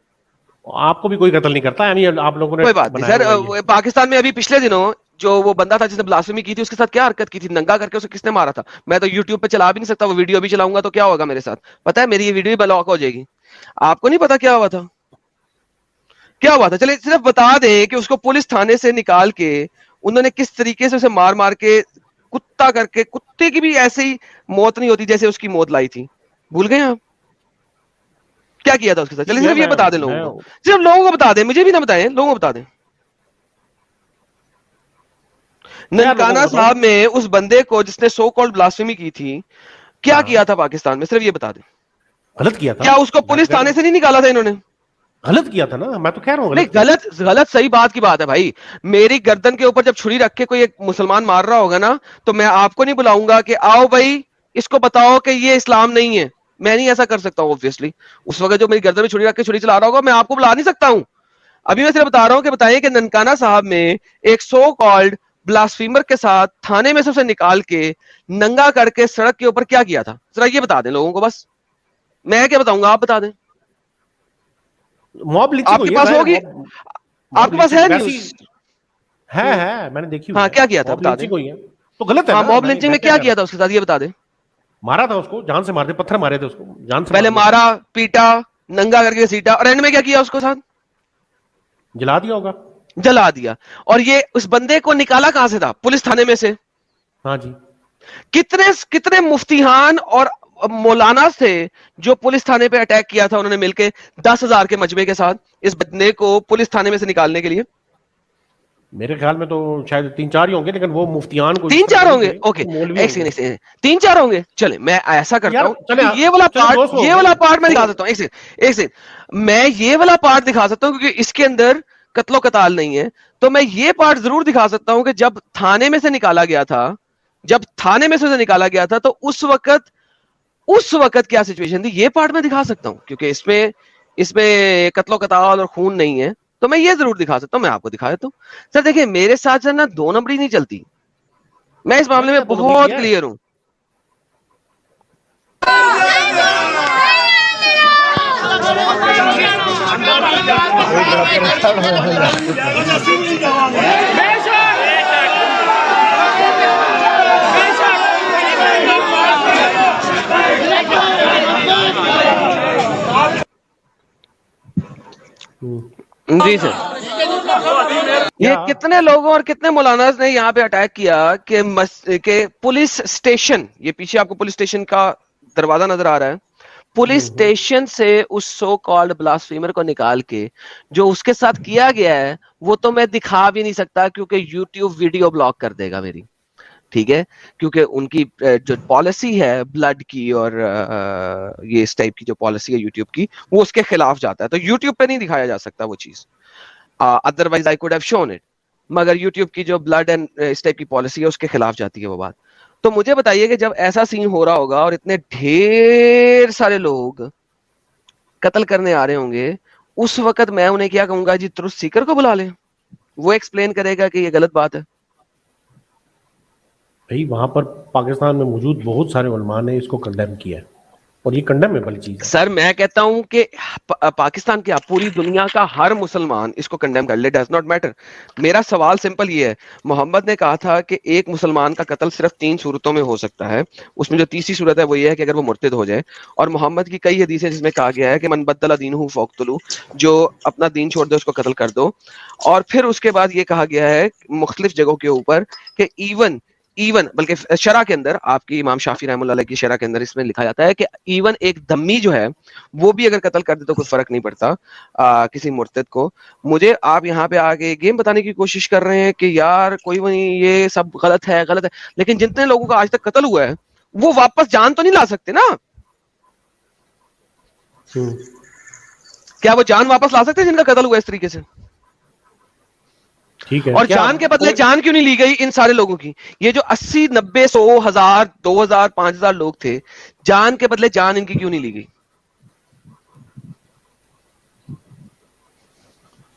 آپ کو بھی کوئی قتل نہیں کرتا. آپ لوگوں نے کوئی بات نہیں سر. پاکستان میں ابھی پچھلے دنوں جو وہ بندہ تھا جس نے بلاسفیمی کی تھی, اس کے ساتھ کیا حرکت کی تھی, ننگا کر کے اسے کس نے مارا تھا. میں تو یوٹیوب پہ چلا بھی نہیں سکتا, وہ ویڈیو بھی چلاؤں گا تو کیا ہوگا میرے ساتھ پتا ہے, میری یہ ویڈیو بھی بلاک ہو جائے گی. آپ کو نہیں پتا کیا ہوا تھا, کیا ہوا تھا. چلے صرف بتا دیں کہ اس کو پولیس تھانے سے نکال کے انہوں نے کس طریقے سے اسے مار مار کے کتا کر کے, کتے کی بھی ایسے ہی موت نہیں ہوتی جیسے اس کی موت لائی تھی. بھول گئے آپ کیا کیا تھا اس کے ساتھ؟ چلیے صرف یہ بتا دیں لوگوں کو, صرف لوگوں کو بتا دیں, مجھے بھی نہ بتائیں, لوگوں کو بتا دیں. ننکانہ صاحب میں اس بندے کو جس نے سو کالڈ بلاسفیمی کی تھی, کیا کیا تھا پاکستان میں, صرف یہ بتا دیں. غلط کیا تھا. کیا اس کو پولیس تھانے سے نہیں نکالا تھا انہوں نے؟ غلط کیا تھا نا, میں تو کہہ رہا ہوں. نہیں غلط صحیح بات کی بات ہے بھائی. میری گردن کے اوپر جب چھری رکھ کے کوئی ایک مسلمان مار رہا ہوگا نا, تو میں آپ کو نہیں بلاؤں گا کہ آؤ بھائی اس کو بتاؤ کہ یہ اسلام نہیں ہے. میں نہیں ایسا کر سکتا ہوں اوبویسلی. اس وقت جو میری گردن میں چھری رکھ کے چھری چلا رہا ہوگا, میں آپ کو بلا نہیں سکتا ہوں. ابھی میں صرف بتا رہا ہوں کہ بتائیں کہ ننکانہ صاحب میں ایک سو کالڈ بلاسفیمر کے ساتھ تھانے میں سے اسے نکال کے ننگا کر کے سڑک کے اوپر کیا تھا, ذرا یہ بتا دیں لوگوں کو. بس میں کیا بتاؤں گا, آپ بتا دیں. آپ کے پاس ہوگی, آپ کے پاس ہے نیوز؟ ہے, میں نے دیکھی. ہاں, کیا کیا تھا بتا دیں. تو غلط ہے. موب لنچنگ میں کیا کیا تھا اس کے ساتھ, یہ بتا دیں. مارا تھا اس کو, جان سے مارتے, پتھر مارے تھے اس کو جان سے. پہلے مارا, پیٹا, ننگا کر کے سیٹا, اور اینڈ میں کیا کیا اس کو ساتھ؟ جلا دیا ہوگا. جلا دیا. اور یہ اس بندے کو نکالا کہاں سے تھا؟ پولیس تھانے میں سے. ہاں جی. کتنے مفتیان اور مولانا سے جو پولیس تھانے پہ اٹیک کیا تھا, انہوں نے مل کے 10,000 کے مجمع کے ساتھ اس بندے کو پولیس تھانے میں سے نکالنے کے لیے. میرے خیال میں تو شاید 3-4 ہی ہوں گے, لیکن وہ مفتیان کو 3-4 ہوں گے. اوکے, 3-4 ہوں گے. چلے میں ایسا کرتا ہوں, یہ والا پارٹ میں دکھا سکتا ہوں. ایک سیکنڈ, میں یہ والا پارٹ دکھا سکتا ہوں کیونکہ اس کے اندر قتل و قتال نہیں ہے. تو میں یہ پارٹ ضرور دکھا سکتا ہوں کہ جب تھانے میں سے نکالا گیا تھا, تو اس وقت کیا سچویشن تھی, یہ پارٹ میں دکھا سکتا ہوں کیونکہ اس میں قتل و قتال اور خون نہیں ہے. تو میں یہ ضرور دکھا سکتا ہوں, میں آپ کو دکھا دیتا ہوں. سر دیکھیں, میرے ساتھ نا 2 نمبری نہیں چلتی. میں اس معاملے میں بہت کلیئر ہوں. جی سر, یہ کتنے لوگوں اور کتنے مولاناز نے یہاں پہ اٹیک کیا کہ پولیس اسٹیشن, یہ پیچھے آپ کو پولیس اسٹیشن کا دروازہ نظر آ رہا ہے, پولیس اسٹیشن سے اس سو کالڈ بلاسفیمر کو نکال کے جو اس کے ساتھ کیا گیا ہے وہ تو میں دکھا بھی نہیں سکتا کیونکہ یوٹیوب ویڈیو بلاک کر دے گا میری. ٹھیک ہے, کیونکہ ان کی جو پالیسی ہے بلڈ کی اور یہ اس ٹائپ کی جو پالیسی ہے یوٹیوب کی, وہ اس کے خلاف جاتا ہے. تو یوٹیوب پہ نہیں دکھایا جا سکتا وہ چیز, otherwise I could have shown it. مگر یوٹیوب کی جو بلڈ اینڈ اس ٹائپ کی پالیسی ہے اس کے خلاف جاتی ہے وہ بات. تو مجھے بتائیے کہ جب ایسا سین ہو رہا ہوگا اور اتنے ڈھیر سارے لوگ قتل کرنے آ رہے ہوں گے, اس وقت میں انہیں کیا کہوں گا, جی ٹروتھ سیکر کو بلا لیں, وہ ایکسپلین کرے گا کہ یہ غلط بات ہے. بھائی وہاں پر پاکستان میں موجود بہت سارے علماء نے اس کو کنڈیم کیا ہے, اور یہ کنڈیمیبل چیز ہے. سر میں کہتا ہوں کہ پاکستان کیا پوری دنیا کا ہر مسلمان اس کو کنڈیم کر لے, ڈز ناٹ میٹر. میرا سوال سمپل یہ ہے, محمد نے کہا تھا کہ ایک مسلمان کا قتل صرف 3 صورتوں میں ہو سکتا ہے. اس میں جو تیسری صورت ہے وہ یہ ہے کہ اگر وہ مرتد ہو جائے. اور محمد کی کئی حدیثیں جس میں کہا گیا ہے کہ من بدل دینہ فاقتلوہ, جو اپنا دین چھوڑ دے اس کو قتل کر دو. اور پھر اس کے بعد یہ کہا گیا ہے مختلف جگہوں کے اوپر کہ ایون بلکہ شرع کے اندر, آپ کی امام شافعی رحمۃ اللہ علیہ کی شرع کے اندر اس میں لکھا جاتا ہے کہ ایون ایک دمی جو ہے وہ بھی اگر قتل کر دے تو کوئی فرق نہیں پڑتا کسی مرتد کو. مجھے آپ یہاں پہ آگے گیم بتانے کی کوشش کر رہے ہیں کہ یار کوئی نہیں, یہ سب غلط ہے, لیکن جتنے لوگوں کا آج تک قتل ہوا ہے وہ واپس جان تو نہیں لا سکتے نا. کیا وہ جان واپس لا سکتے ہیں جن کا قتل ہوا اس طریقے سے؟ ٹھیک ہے. اور جان کے بدلے جان کیوں نہیں لی گئی ان سارے لوگوں کی؟ یہ جو 80 90 100 1000 2000 5000 لوگ تھے, جان کے بدلے جان ان کی کیوں نہیں لی گئی؟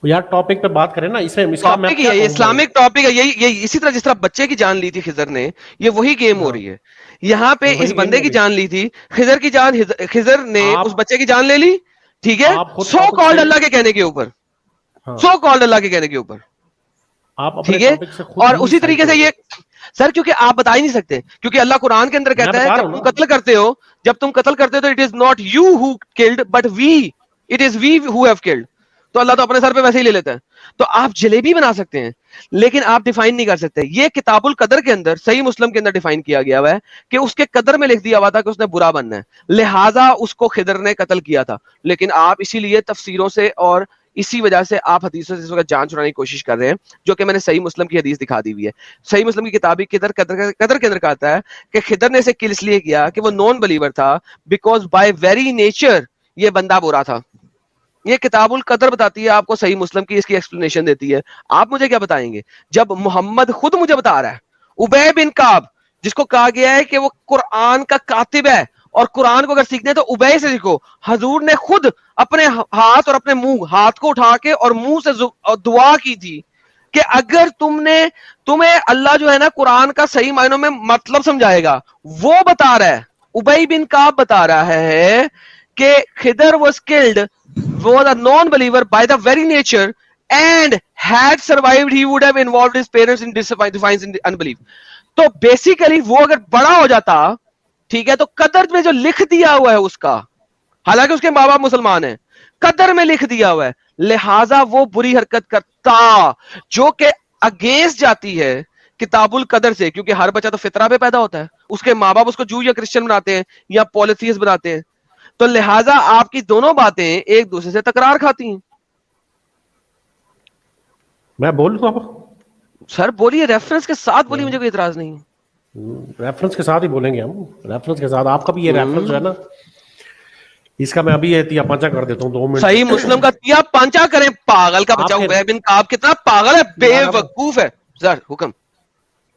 یار ٹاپک پہ بات کریں نا, اس میں ٹاپک ہے, یہ اسلامک ٹاپک ہے. یہی اسی طرح جس طرح بچے کی جان لی تھی خضر نے, یہ وہی گیم ہو رہی ہے یہاں پہ. اس بندے کی جان لی تھی خضر کی جان, خضر نے اس بچے کی جان لے لی, ٹھیک ہے, سو کالڈ اللہ کے کہنے کے اوپر, سو کالڈ اللہ کے کہنے کے اوپر, ٹھیک ہے. اور اسی طریقے سے یہ سر, کیونکہ آپ بتا ہی نہیں سکتے, کیونکہ اللہ قرآن کے اندر کہتا ہے جب تم قتل کرتے ہو, تو it is not you who killed but we, it is we who have killed. تو اللہ تو اپنے سر پہ ویسے ہی لے لیتا ہے. تو آپ جلیبی بنا سکتے ہیں لیکن آپ ڈیفائن نہیں کر سکتے. یہ کتاب القدر کے اندر, صحیح مسلم کے اندر ڈیفائن کیا گیا ہوا ہے کہ اس کے قدر میں لکھ دیا ہوا تھا کہ اس نے برا بننا ہے, لہٰذا اس کو خضر نے قتل کیا تھا. لیکن آپ اسی لیے تفسیروں سے اور اسی وجہ سے آپ حدیثوں سے اس وقت جان چھڑانے کی کوشش کر رہے ہیں, جو کہ میں نے صحیح مسلم کی حدیث دکھا دی ہوئی ہے. صحیح مسلم کی کتاب قدر کے اندر کہتا ہے کہ خضر نے اسے کل اس لیے کیا کہ وہ نان بلیور تھا, بیکاز بائی ویری نیچر یہ بندہ برا تھا. یہ کتاب القدر بتاتی ہے آپ کو, صحیح مسلم کی اس کی ایکسپلینیشن دیتی ہے. آپ مجھے کیا بتائیں گے جب محمد خود مجھے بتا رہا ہے, ابی بن کعب جس کو کہا گیا ہے کہ وہ قرآن کا کاتب ہے اور قرآن کو اگر سیکھنے تو ابی سے سیکھو, حضور نے خود اپنے ہاتھ اور اپنے منہ, ہاتھ کو اٹھا کے اور منہ سے دعا کی تھی کہ اگر تمہیں اللہ جو ہے نا قرآن کا صحیح معنوں میں مطلب سمجھائے گا. وہ بتا رہا ہے, ابی بن کعب بتا رہا ہے کہ خضر was killed, was a non-believer by the very nature, and had survived he would have involved his parents in defiance and unbelief. تو بیسیکلی وہ اگر بڑا ہو جاتا, ٹھیک ہے, تو قدر میں جو لکھ دیا ہوا ہے اس کا, حالانکہ اس کے ماں باپ مسلمان ہیں, قدر میں لکھ دیا ہوا ہے, لہٰذا وہ بری حرکت کرتا جو کہ اگینسٹ جاتی ہے کتاب القدر سے, کیونکہ ہر بچہ تو فطرہ پہ پیدا ہوتا ہے, اس کے ماں باپ اس کو جو یا کرسچن بناتے ہیں یا پولیتھیسٹ بناتے ہیں. تو لہٰذا آپ کی دونوں باتیں ایک دوسرے سے تکرار کھاتی ہیں. میں بولوں اب سر بولیے, ریفرنس کے ساتھ بولیے, مجھے کوئی اعتراض نہیں ہے. ریفرنس کے ساتھ ہی بولیں گے ہم, ریفرنس کے ساتھ. آپ کا بھی یہ ریفرنس جو ہے نا, اس کا میں ابھی تیا پانچا کر دیتا ہوں 2 منٹ. صحیح مسلم کا تیا پانچا کریں, پاگل کا بچہ ابی بن کعب کتنا پاگل ہے, بے وقوف ہے. سر حکم.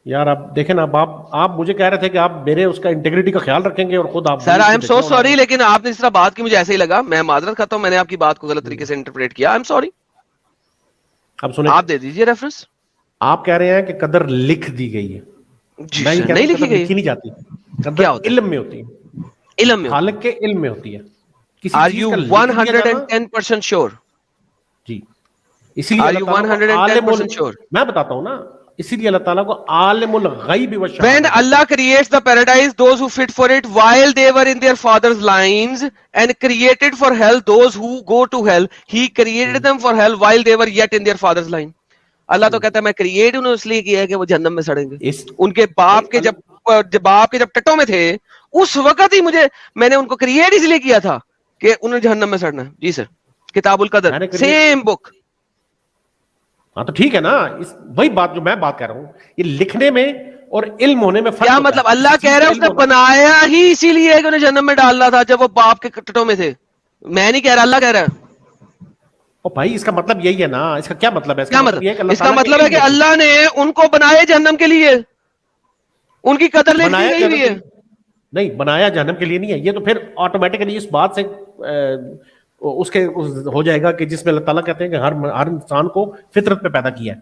یار آپ دیکھیں نا, آپ مجھے کہہ رہے تھے کہ آپ میرے اس کا انٹیگریٹی کا خیال رکھیں گے اور خود آپ. سر آئی ایم سو سوری, لیکن آپ نے اس طرح بات کی مجھے ایسے ہی لگا, میں معذرت کرتا ہوں, میں نے آپ کی بات کو غلط طریقے سے انٹرپریٹ کیا, آئی ایم سوری. اب سنیں, آپ دے دیجیے ریفرنس. آپ کہہ رہے ہیں کہ قدر لکھ دی گئی ہے, نہیں لکھی گئی, نہیں جاتی. قدر علم میں ہوتی ہے, علم میں, خالق کے علم میں ہوتی ہے. Are you 110% sure? جی, اسی لیے Are you 110% sure? میں بتاتا ہوں نا, اسی لیے اللہ تعالیٰ کو عالم الغیب والشہادہ. When Allah creates the paradise, those who fit for it while they were in their father's lines, and created for hell those who go to hell, He created them for hell while they were yet in their father's line. اللہ تو کہتا ہے میں create انہوں اس لیے کیا ہے کہ وہ جہنم میں سڑیں گے. ان کے باپ کے جب ٹٹوں میں تھے اس وقت ہی میں نے ان کو کریٹ اس لیے کیا تھا کہ انہیں جہنم میں سڑنا ہے. جی سر, کتاب القدر سیم بک. ہاں تو ٹھیک ہے نا, وہی بات جو میں بات کر رہا ہوں, یہ لکھنے میں اور علم ہونے میں فرق. کیا مطلب اللہ کہہ رہا ہے اس نے بنایا ہی اسی لیے کہ انہیں جہنم میں ڈالنا تھا جب وہ باپ کے ٹٹوں میں تھے. میں نہیں کہہ رہا, اللہ کہہ رہا ہے. بھائی اس کا مطلب یہی ہے نا, اس کا کیا مطلب ہے؟ کیا مطلب؟ اس کا مطلب ہے کہ اللہ نے ان کو بنایا جہنم کے لیے, ان کی قدر لکھ دی گئی ہوئی ہے. نہیں, بنایا جہنم کے لیے نہیں ہے, یہ تو پھر آٹومیٹکلی اس بات سے اس کے ہو جائے گا کہ جس میں اللہ تعالیٰ کہتے ہیں کہ ہر انسان کو فطرت پہ پیدا کیا ہے,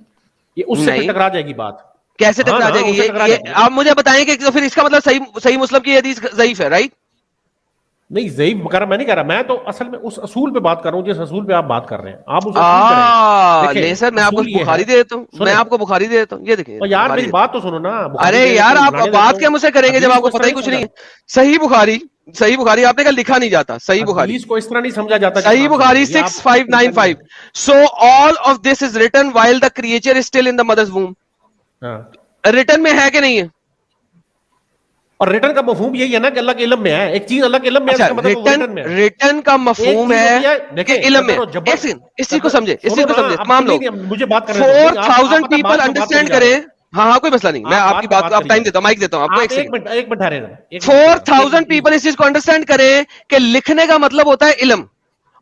یہ اس سے ٹکرا جائے گی بات. کیسے ٹکرا جائے گی؟ آپ مجھے بتائیں کہ پھر اس کا مطلب صحیح مسلم کی حدیث ضعیف ہے, رائٹ؟ نہیں, ضعیف میں نہیں کہہ رہا, میں تو اصل میں اس اصول پہ بات کر رہا ہوں جس اصول پہ آپ بات کر رہے ہیں. آپ اس نہیں سر, میں آپ کو بخاری دے دیتا ہوں, میں آپ کو بخاری دے دیتا ہوں. یہ دیکھیں یار, میری بات تو سنو نا. ارے یار, آپ بات کیا مجھ سے کریں گے جب آپ کو پتہ ہی کچھ نہیں ہے. صحیح بخاری آپ نے کہا لکھا نہیں جاتا. صحیح بخاری اس کو اس طرح نہیں سمجھا جاتا. صحیح بخاری 6595. So all of this is written while the creature is still in the mother's womb. Return میں ہے کہ نہیں ہے؟ اور ریٹن کا مفہوم یہی ہے نا کہ اللہ کے علم میں ہے. ایک چیز اللہ کے علم میں ہے, ریٹن کا مفہوم ہے کہ علم میں. اس چیز کو سمجھے, تمام لوگ مجھے بات کریں, 4000 پیپل انڈرسٹینڈ کریں. ہاں کوئی مسئلہ نہیں, میں آپ کی بات کو آپ ٹائم دیتا ہوں, مائک دیتا ہوں آپ کو. ایک منٹ 4000 پیپل اس چیز کو انڈرسٹینڈ کریں کہ لکھنے کا مطلب ہوتا ہے علم,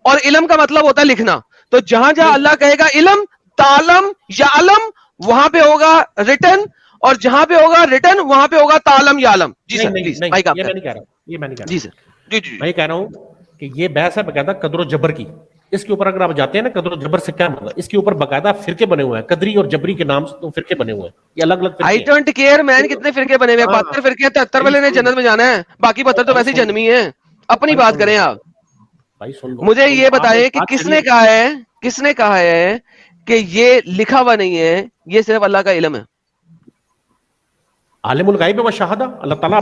اور علم کا مطلب ہوتا ہے لکھنا. تو جہاں جہاں اللہ کہے گا علم تعلم یا علم وہاں پہ ہوگا ریٹن, اور جہاں پہ ہوگا ریٹن وہاں پہ ہوگا تعلم یا علم. جی سر پلیز مائک آپ. یہ میں نہیں کہہ رہا ہوں, یہ میں نہیں کہہ رہا. جی سر. جی جی میں یہ کہہ رہا ہوں کہ یہ بحث ہے باقاعدہ قدر و جبر کی. اس کے اوپر اگر آپ جاتے ہیں نا قدر و جبر سے کیا مطلب, اس کے اوپر باقاعدہ فرقے بنے ہوئے ہیں, قدری اور جبری کے نام سے فرقے بنے ہوئے ہیں, یہ الگ الگ آئی ڈونٹ کیئر مین. کتنے فرقے بنے ہوئے ہیں؟ 72 فرقے, 73 والے نے جنت میں جانا ہے, باقی 72 تو ویسے ہی جنمی ہیں. اپنی بات کریں آپ. مجھے یہ بتائیں کہ کس نے کہا ہے, کس نے کہا ہے کہ یہ لکھا ہوا نہیں ہے, یہ صرف اللہ کا علم ہے. عالم الغیب و شہادہ, اللہ تعالیٰ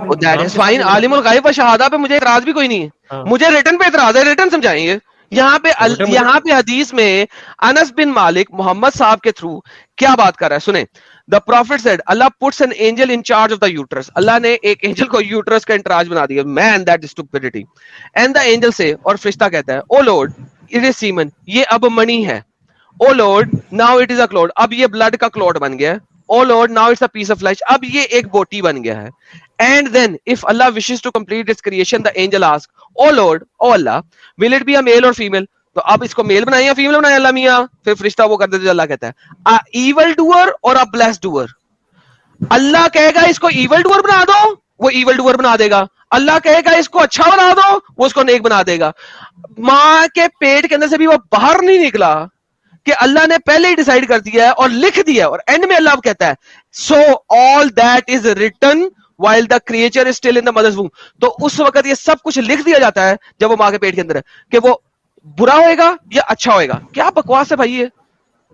عالم الغیب و شہادہ پہ مجھے اعتراض بھی کوئی نہیں ہے, مجھے ریٹن پہ اعتراض ہے. ریٹن سمجھائیں گے یہاں پہ حدیث میں انس بن مالک محمد صاحب کے تھرو کیا بات کر رہا ہے سنیں. The prophet said Allah puts an angel in charge of the uterus. اللہ نے ایک angel کو uterus کا انچارج بنا دیا. Man, that is stupidity. And the angel say, اور فرشتہ کہتا ہے, Oh Lord, it is semen. یہ اب منی ہے. Oh Lord, now it is a clot. اب یہ blood کا clot بن گیا ہے. Oh Lord, now it's a piece of flesh. اب یہ ایک بوٹی بن گیا ہے. And then, if Allah wishes to complete its creation, the angel asks, Oh Lord, oh Allah, will it be a male or female? تو اب اس کو میل بنائے یا فیمیل بنائے اللہ میاں. پھر فرشتہ وہ کر دیتے, اللہ کہتا ہے ایول ڈوئر اور ا بلیسڈ ڈوئر. اللہ کہے گا اس کو ایول ڈوئر بنا دو, وہ ایول ڈوئر بنا دے گا. اللہ کہے گا اس کو اچھا بنا دو, وہ اس کو نیک بنا دے گا. ماں کے پیٹ کے اندر سے بھی وہ باہر نہیں نکلا کہ اللہ نے پہلے ہی ڈیسائیڈ کر دیا ہے اور لکھ دیا ہے, اور اینڈ میں اللہ کہتا ہے so all that is written while the creature is still in the mother's womb. تو اس وقت یہ سب کچھ لکھ دیا جاتا ہے جب وہ ماں کے پیٹ کے اندر ہے کہ وہ برا ہوئے گا یا اچھا ہوئے گا. کیا بکواس ہے بھائی, یہ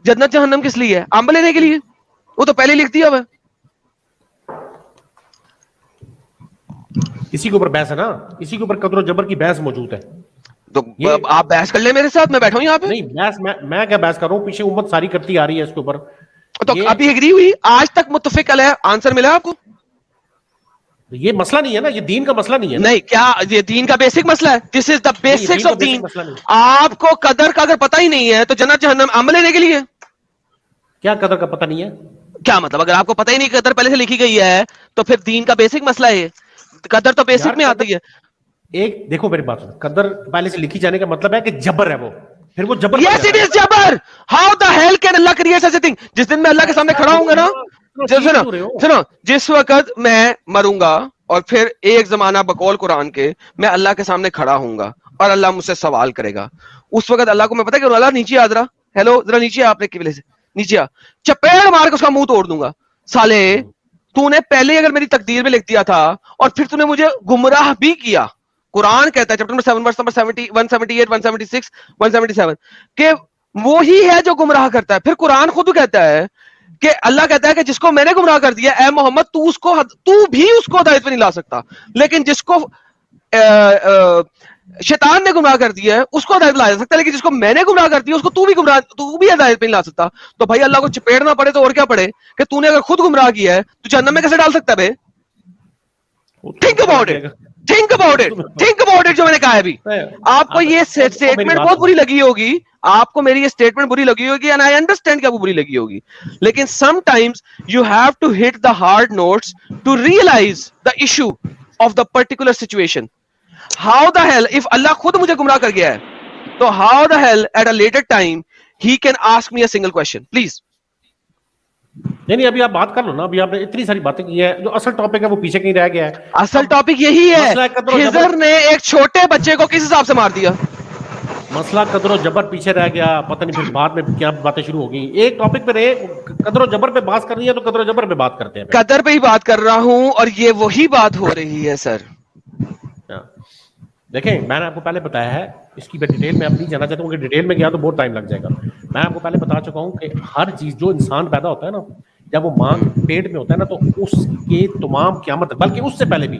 جنت جہنم کس لیے ہے؟ آمب لینے کے لیے؟ وہ تو پہلے لکھ دیا ہوا. اسی کے اوپر بحث ہے نا, اسی کے اوپر قدر و جبر کی بحث موجود ہے. تو آپ بحث کر لیں میرے ساتھ, میں بیٹھا ہوں یہاں پہ. نہیں بحث میں کیا بحث کر رہا ہوں, پیچھے امت ساری کرتی آ رہی ہے اس کے اوپر. تو ابھی ایگری ہوئی, آج تک متفق علیہ آنسر ملا آپ کو؟ یہ مسئلہ نہیں ہے نا, یہ دین کا مسئلہ نہیں ہے. نہیں, کیا یہ دین کا بیسک مسئلہ ہے؟ دس از دا بیسکس آف دین. آپ کو قدر کا اگر پتہ ہی نہیں ہے تو جنت جہنم عمل لینے کے لیے. کیا قدر کا پتہ نہیں ہے؟ کیا مطلب اگر آپ کو پتہ ہی نہیں قدر پہلے سے لکھی گئی ہے تو پھر دین کا بیسک مسئلہ ہے. قدر تو بیسک میں آتی ہے. ایک دیکھو میری بات, قدر پہلے سے لکھی جانے کا مطلب ہے کہ جبر ہے وہ, پھر وہ جبر. Yes, it is جبر. How the hell can Allah create such a thing? جس دن میں اللہ کے سامنے کھڑا ہوں گا نا, سنو, جس وقت میں مروں گا اور پھر ایک زمانہ بقول قرآن کے میں اللہ کے سامنے کھڑا ہوں گا اور اللہ مجھ سے سوال کرے گا, اس وقت اللہ کو میں پتا کہ اللہ نیچے آ ذرا, ہیلو ذرا نیچے آپ نے کی وجہ سے نیچے آ, چپیڑ مار کے اس کا منہ توڑ دوں گا. سالے تو نے پہلے اگر میری تقدیر میں لکھ دیا تھا اور پھر تو نے مجھے گمراہ بھی کیا. قرآن کہتا ہے چیپٹر نمبر 7 ورس نمبر 178 176 177 کہ وہی ہے جو گمراہ کرتا ہے. پھر قرآن خود کہتا ہے کہ اللہ کہتا ہے کہ جس کو میں نے گمراہ کر دیا اے محمد تو بھی اس کو ہدایت پہ نہیں لا سکتا, لیکن جس کو شیطان نے گمراہ کر دیا ہے اس کو ہدایت لا سکتا ہے, لیکن جس کو میں نے گمراہ کر دیا اس کو تو بھی ہدایت پہ نہیں لا سکتا. تو بھائی اللہ کو چپیڑنا پڑے تو اور کیا پڑے کہ تو نے اگر خود گمراہ کیا ہے تو جہنم میں کیسے ڈال سکتا ہے بھائی؟ Think about it, think about it, think about it. جو میں نے کہا ہے ابھی, آپ کو یہ اسٹیٹمنٹ بہت بری لگی ہوگی, آپ کو میری یہ اسٹیٹمنٹ بری لگی ہوگی, اینڈ آئی انڈرسٹینڈ کہ آپ کو بری لگی ہوگی, لیکن sometimes you have to hit the hard notes to realize the issue of the particular situation. How the hell, if Allah خود مجھے گمراہ کر گیا ہے تو how the hell at a later time he can ask me a single question please. نہیں ابھی آپ بات کر لو نا, ابھی آپ نے اتنی ساری باتیں کی ہیں, جو اصل ٹاپک ہے وہ پیچھے کہیں رہ گیا ہے. اصل ٹاپک یہی ہے, خضر نے ایک چھوٹے بچے کو کس حساب سے مار دیا. مسئلہ قدر و جبر پیچھے رہ گیا, پتہ نہیں پھر بعد میں کیا باتیں شروع ہو گئی. ایک ٹاپک پہ رہے, قدر و جبر پہ بات کرنی ہے تو قدر و جبر پہ بات کرتے ہیں. قدر پہ ہی بات کر رہا ہوں اور یہ وہی بات ہو رہی ہے سر. دیکھیں میں نے آپ کو پہلے بتایا ہے, اس کی ڈیٹیل میں اب نہیں جانا چاہتا ہوں کہ ڈیٹیل میں گیا تو بہت ٹائم لگ جائے گا. میں آپ کو پہلے بتا چکا ہوں کہ ہر چیز جو انسان پیدا ہوتا ہے نا, جب وہ ماں پیٹ میں ہوتا ہے نا تو اس کے تمام قیامت, بلکہ اس سے پہلے بھی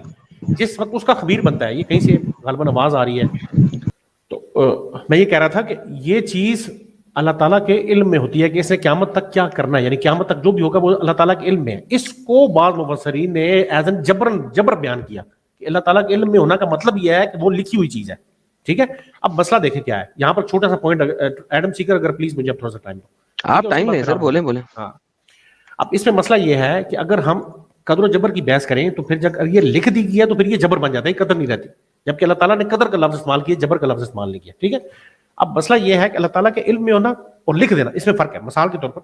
جس وقت اس کا خبیر بنتا ہے, یہ کہیں سے غالباً آواز آ رہی ہے, تو میں یہ کہہ رہا تھا کہ یہ چیز اللہ تعالیٰ کے علم میں ہوتی ہے کہ اس نے قیامت تک کیا کرنا ہے, یعنی قیامت تک جو بھی ہوگا وہ اللہ تعالیٰ کے علم میں ہے. اس کو بعض مفسرین نے ایز این جبر بیان کیا کہ اللہ تعالیٰ کے علم میں ہونا کا مطلب یہ ہے کہ وہ لکھی ہوئی چیز ہے. ٹھیک ہے, اب مسئلہ دیکھیں کیا ہے یہاں پر. چھوٹا سا پوائنٹ, ایڈم سیکر اگر پلیز مجھے تھوڑا سا ٹائم دو. آپ ٹائم لیں سر, بولیں. ہاں, اب اس میں مسئلہ یہ ہے کہ اگر ہم قدر و جبر کی بحث کریں تو پھر جب یہ لکھ دی گیا تو پھر یہ جبر بن جاتا ہے, قدر نہیں رہتی, جبکہ اللہ تعالیٰ نے قدر کا لفظ استعمال کیا, جبر کا لفظ استعمال نہیں کیا. ٹھیک ہے, اب مسئلہ یہ ہے کہ اللہ تعالیٰ کے علم میں ہونا اور لکھ دینا اس میں فرق ہے. مثال کے طور پر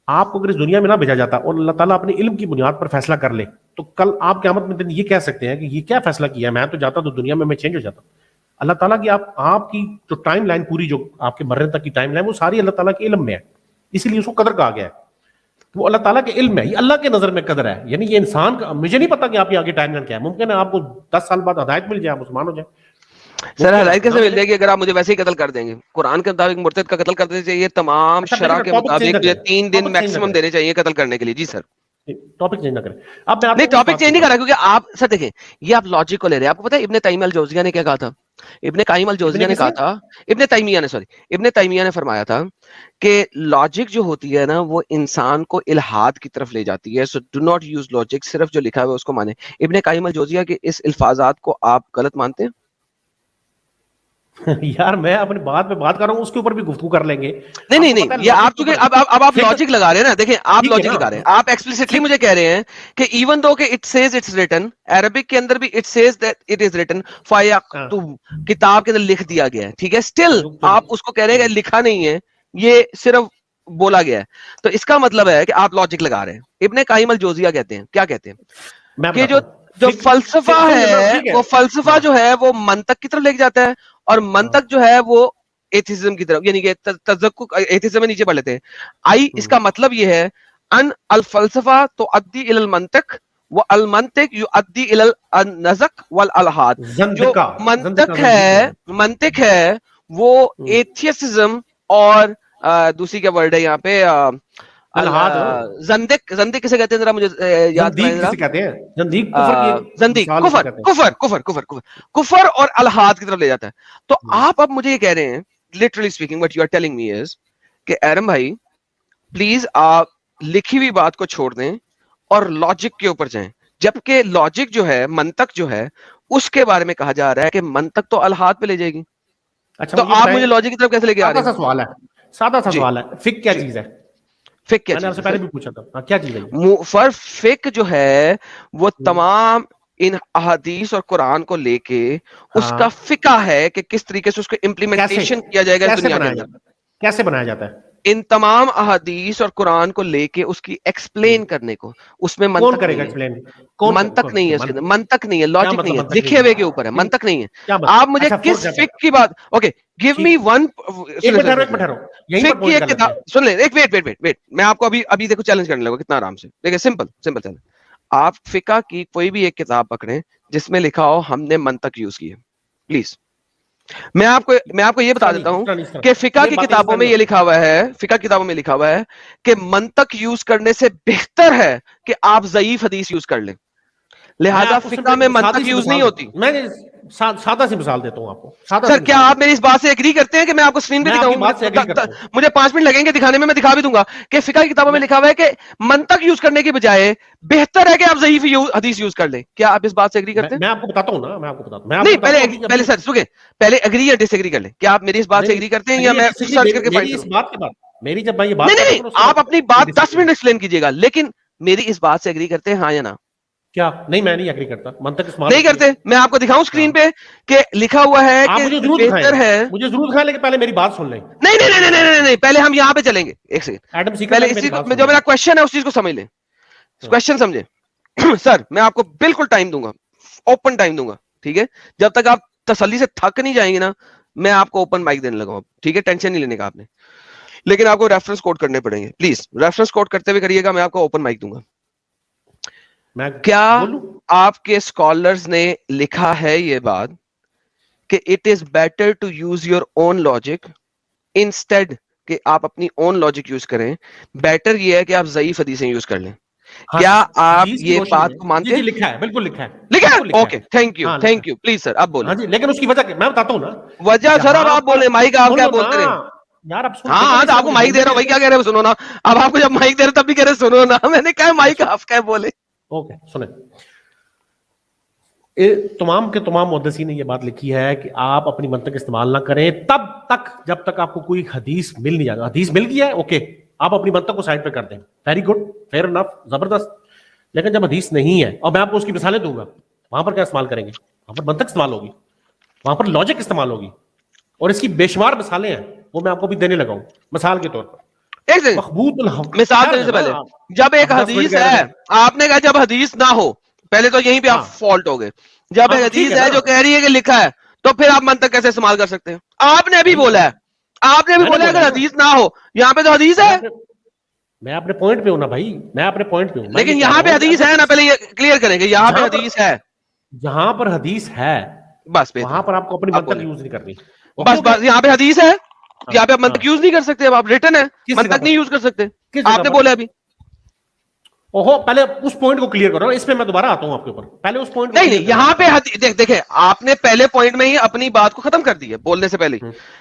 آپ کو اگر اس دنیا میں نہ بھیجا جاتا اور اللہ تعالیٰ اپنے علم کی بنیاد پر فیصلہ کر لے تو کل آپ قیامت میں دن یہ کہہ سکتے ہیں کہ یہ کیا فیصلہ کیا ہے, میں تو جاتا تو دنیا میں چینج ہو جاتا. اللہ تعالیٰ کی آپ کی جو ٹائم لائن پوری جو آپ کے مرنے تک کی ٹائم لائن وہ ساری اللہ تعالیٰ کے علم میں ہے, اسی لیے اس کو قدر کہا گیا ہے. وہ اللہ تعالیٰ کے علم ہے, یہ اللہ کے نظر میں قدر ہے. یعنی یہ انسان کا مجھے نہیں پتا کہ آپ کی آگے ٹائم لائن کیا ہے. ممکن ہے آپ کو 10 سال بعد ہدایت مل جائے, مسلمان ہو جائے. سر ہدایت کیسے مل جائے گی اگر آپ مجھے ویسے ہی قتل کر دیں گے؟ قرآن کے مطابق مرتد کا قتل کرتے چاہیے, تمام شرع کے مطابق مجھے 3 دن میکسیمم دینے چاہیے قتل کرنے کے لیے. جی سر ٹاپک چینج نہ کریں. اب نہیں ٹاپک چینج نہیں کر رہا, کیونکہ آپ سر دیکھیں یہ آپ لاجک کو لے رہے ہیں. آپ کو پتا ہے ابن تیمیہ الجوزیہ نے کیا کہا تھا؟ ابن قیم الجوزیہ نے کہا تھا, ابن تیمیہ نے فرمایا تھا کہ لاجک جو ہوتی ہے نا وہ انسان کو الہاد کی طرف لے جاتی ہے. So do not use logic, صرف جو لکھا ہوا ہے اس کو مانے. ابن قیم الجوزیہ کے اس الفاظات کو آپ غلط مانتے ہیں؟ یار میں اپنی بات پہ بات کر رہا ہوں, اس کے اوپر بھی گفتگو کر لیں گے. نہیں یہ آپ چونکہ اب آپ لاجک لگا رہے ہیں نا. دیکھیں آپ لاجک لگا رہے ہیں, آپ ایکسپلیسٹلی مجھے کہہ رہے ہیں کہ ایون دو کہ it says it's written, Arabic کے اندر بھی it says that it is written فیکتب, کتاب کے اندر لکھ دیا گیا ہے, ٹھیک ہے, اسٹل آپ اس کو کہہ رہے ہیں کہ لکھا نہیں ہے, یہ صرف بولا گیا ہے. تو اس کا مطلب ہے کہ آپ لاجک لگا رہے ہیں. ابن قیم الجوزیہ کہتے ہیں, کیا کہتے ہیں کہ جو فلسفہ ہے وہ فلسفہ جو ہے وہ منطق کی طرف لے کے جاتا ہے, اور منطق جو ہے وہ ایتھیزم کی طرف, یعنی کہ تذکر ایتھیزم میں نیچے پڑھ لیتے ہیں. اس کا مطلب یہ ہے ان الفلسفہ تؤدی الی المنطق والمنطق یؤدی الی النزق والالحاد. جو منطق ہے وہ ایتھیسزم اور دوسری کیا ورڈ ہے یہاں پہ, زندق کسے کہتے ہیں ذرا مجھے یاد کفر اور الحاد کی طرف لے جاتا ہے. تو آپ اب مجھے یہ کہہ رہے ہیں literally speaking what you are telling me is کہ ارم بھائی پلیز آپ لکھی ہوئی بات کو چھوڑ دیں اور لاجک کے اوپر جائیں, جبکہ لاجک جو ہے, منطق جو ہے, اس کے بارے میں کہا جا رہا ہے کہ منطق تو الحاد پہ لے جائے گی. تو آپ مجھے لاجک کی طرف کیسے لے کے آ رہے ہیں؟ سادہ سا سوال ہے, فقہ کیا چیز ہے؟ فقہ کیا چیز ہے؟ فقہ جو ہے وہ تمام ان احادیث اور قرآن کو لے کے اس کا فقہ ہے کہ کس طریقے سے اس کو امپلیمنٹیشن کیا جائے گا دنیا کے اندر. کیسے بنایا جاتا ہے؟ ان تمام احادیث اور قرآن کو لے کے اس کی ایکسپلین کرنے کو, اس میں منطق کرے گا ایکسپلین؟ منطق نہیں ہے, اس کے اندر منطق نہیں ہے, لاجک نہیں ہے, لکھے ہوئے کے اوپر ہے, منطق نہیں ہے. آپ مجھے کس فقہ کی بات, اوکے گیو می ون فقہ کی ایک کتاب سن لیں. ایک ویٹ میں آپ کو ابھی دیکھو چیلنج کرنے لگا کتنا آرام سے. دیکھیں سمپل چیلنج, آپ فقہ کی کوئی بھی ایک کتاب پکڑیں جس میں لکھا ہو ہم نے منطق یوز کی ہے, پلیز. میں آپ کو یہ بتا دیتا ہوں کہ فقہ کی کتابوں میں یہ لکھا ہوا ہے, کہ منطق یوز کرنے سے بہتر ہے کہ آپ ضعیف حدیث یوز کر لیں. لہذا فقہ میں منطق یوز نہیں ہوتی. میں سادہ سی مثال دیتا ہوں آپ کو. سر کیا آپ میری اس بات سے ایگری کرتے ہیں کہ میں آپ کو اسکرین پہ دکھاؤں؟ مجھے 5 منٹ لگیں گے دکھانے میں دکھا بھی دوں گا کہ فقہ کی کتابوں میں لکھا ہوا ہے کہ منطق یوز کرنے کے بجائے بہتر ہے کہ آپ ضعیف حدیث یوز کر لیں. کیا آپ اس بات سے ایگری کرتے ہیں؟ میں آپ کو بتاتا ہوں نا, نہیں پہلے سر سنیں, پہلے ایگری یا ڈس ایگری کر لیں. کیا آپ میری اس بات سے ایگری کرتے ہیں یا میں سرچ کر کے اس بات کے بعد میری جب میں یہ بات نہیں آپ اپنی بات 10 منٹ ایکسپلین کیجیے گا, لیکن میری اس بات سے ایگری کرتے ہیں ہاں یا نا؟ کیا نہیں, میں نہیں ایگری کرتا. منطق استعمال نہیں کرتے. میں آپ کو دکھاؤں اسکرین پہ کہ لکھا ہوا ہے کہ بہتر ہے. مجھے ضرور دکھائیں لیکن پہلے میری بات سن لیں. نہیں پہلے ہم یہاں پہ چلیں گے. ایک سیکنڈ پہلے اسی کو جو میرا کوشچن ہے اس چیز کو سمجھ لیں. کوشچن سمجھیں. سر میں آپ کو بالکل ٹائم دوں گا, اوپن ٹائم دوں گا, ٹھیک ہے, جب تک آپ تسلی سے تھک نہیں جائیں گے نا میں آپ کو اوپن مائک دینے لگا ہوں, ٹھیک ہے, ٹینشن نہیں لینے کا آپ نے. لیکن آپ کو ریفرنس کوٹ کرنے پڑیں گے, پلیز ریفرنس کوٹ کرتے ہوئے کریے گا, میں آپ کو اوپن مائک دوں گا. کیا آپ کے اسکالرز نے لکھا ہے یہ بات کہ it is better to use your own logic instead کہ آپ اپنی اون لاجک یوز کریں؟ بیٹر یہ ہے کہ آپ ضعیف حدیثیں یوز کر لیں. کیا آپ یہ بات کو مانتے ہیں؟ لکھا ہے, بالکل لکھا ہے. Okay thank you please sir اب بولیں. لیکن اس کی وجہ میں بتاتا ہوں نا وجہ. سر اب آپ بولیں, مائک آپ کیا بولتے ہیں یار؟ ہاں آپ کو مائک دے رہا ہوں, وہی کیا کہہ رہے ہیں سنو نا. اب آپ کو جب مائک دے رہے تب بھی کہہ رہے سنو نا. میں نے کہا مائک آپ کیا بولے. اوکے سنیں, تمام کے تمام محدثین نے یہ بات لکھی ہے کہ آپ اپنی منطق استعمال نہ کریں تب تک جب تک آپ کو کوئی حدیث مل نہیں جائے. حدیث مل گیا ہے اوکے, آپ اپنی منطق کو سائڈ پہ کر دیں, ویری گڈ, فیئر انف, زبردست. لیکن جب حدیث نہیں ہے, اور میں آپ کو اس کی مثالیں دوں گا, وہاں پر کیا استعمال کریں گے؟ وہاں پر منطق استعمال ہوگی, وہاں پر لاجک استعمال ہوگی. اور اس کی بےشمار مثالیں ہیں, وہ میں آپ کو بھی دینے لگا ہوں مثال کے طور پر. مثال دینے سے پہلے, جب ایک حدیث ہے, آپ نے کہا جب حدیث نہ ہو, پہلے تو یہیں پہ آپ فالٹ ہو گئے. جب ایک حدیث ہے جو کہہ رہی ہے کہ لکھا ہے, تو پھر آپ منطق کیسے استعمال کر سکتے ہیں؟ آپ نے ابھی بولا ہے, آپ نے بھی بولا اگر حدیث نہ ہو, یہاں پہ تو حدیث ہے. میں اپنے پوائنٹ پہ ہوں نا بھائی, میں اپنے پوائنٹ پہ ہوں. لیکن یہاں پہ حدیث ہے نا, پہلے یہ کلیئر کریں گے, یہاں پہ حدیث ہے, جہاں پر حدیث ہے بس وہاں پر آپ کو اپنی منطق یوز نہیں کرنی. بس یہاں پہ حدیث ہے, یہاں پہ آپ منطق یوز نہیں کر سکتے, اب آپ ریٹن ہے, منطق نہیں یوز کر سکتے. آپ نے بولا ابھی. اوہو, پہلے اس پوائنٹ کو کلیئر کرو, اس پہ میں دوبارہ آتا ہوں آپ کے اوپر. پہلے اس پوائنٹ نہیں, یہاں پہ دیکھیں, آپ نے پہلے پوائنٹ میں ہی اپنی بات کو ختم کر دی ہے بولنے سے پہلے.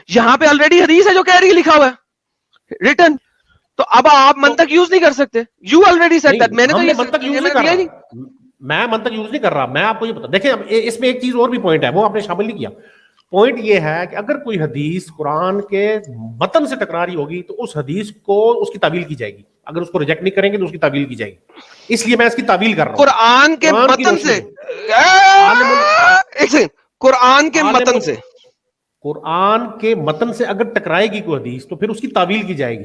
یہاں پہ آلریڈی حدیث ہے جو کہہ رہی ہے لکھا ہوا ہے ریٹن, تو اب آپ منطق یوز نہیں کر سکتے. You already said that. میں نے تو یہ منطق یوز نہیں کر رہا, میں منطق یوز نہیں کر رہا. میں آپ کو یہ بتا, دیکھیں اس میں ایک چیز اور بھی پوائنٹ ہے, وہ آپ نے شامل نہیں کیا. پوائنٹ یہ ہے کہ اگر کوئی حدیث قرآن کے متن سے ٹکرا رہی ہوگی تو اس حدیث کو اس کی تعویل کی جائے گی. اگر اس کو ریجیکٹ نہیں کریں گے تو اس کی تعویل کی جائے گی. اس لیے میں اس کی تعویل کر رہا ہوں. قرآن کے متن سے, قرآن کے متن سے, قرآن کے متن سے اگر ٹکرائے گی کوئی حدیث تو پھر اس کی تعویل کی جائے گی.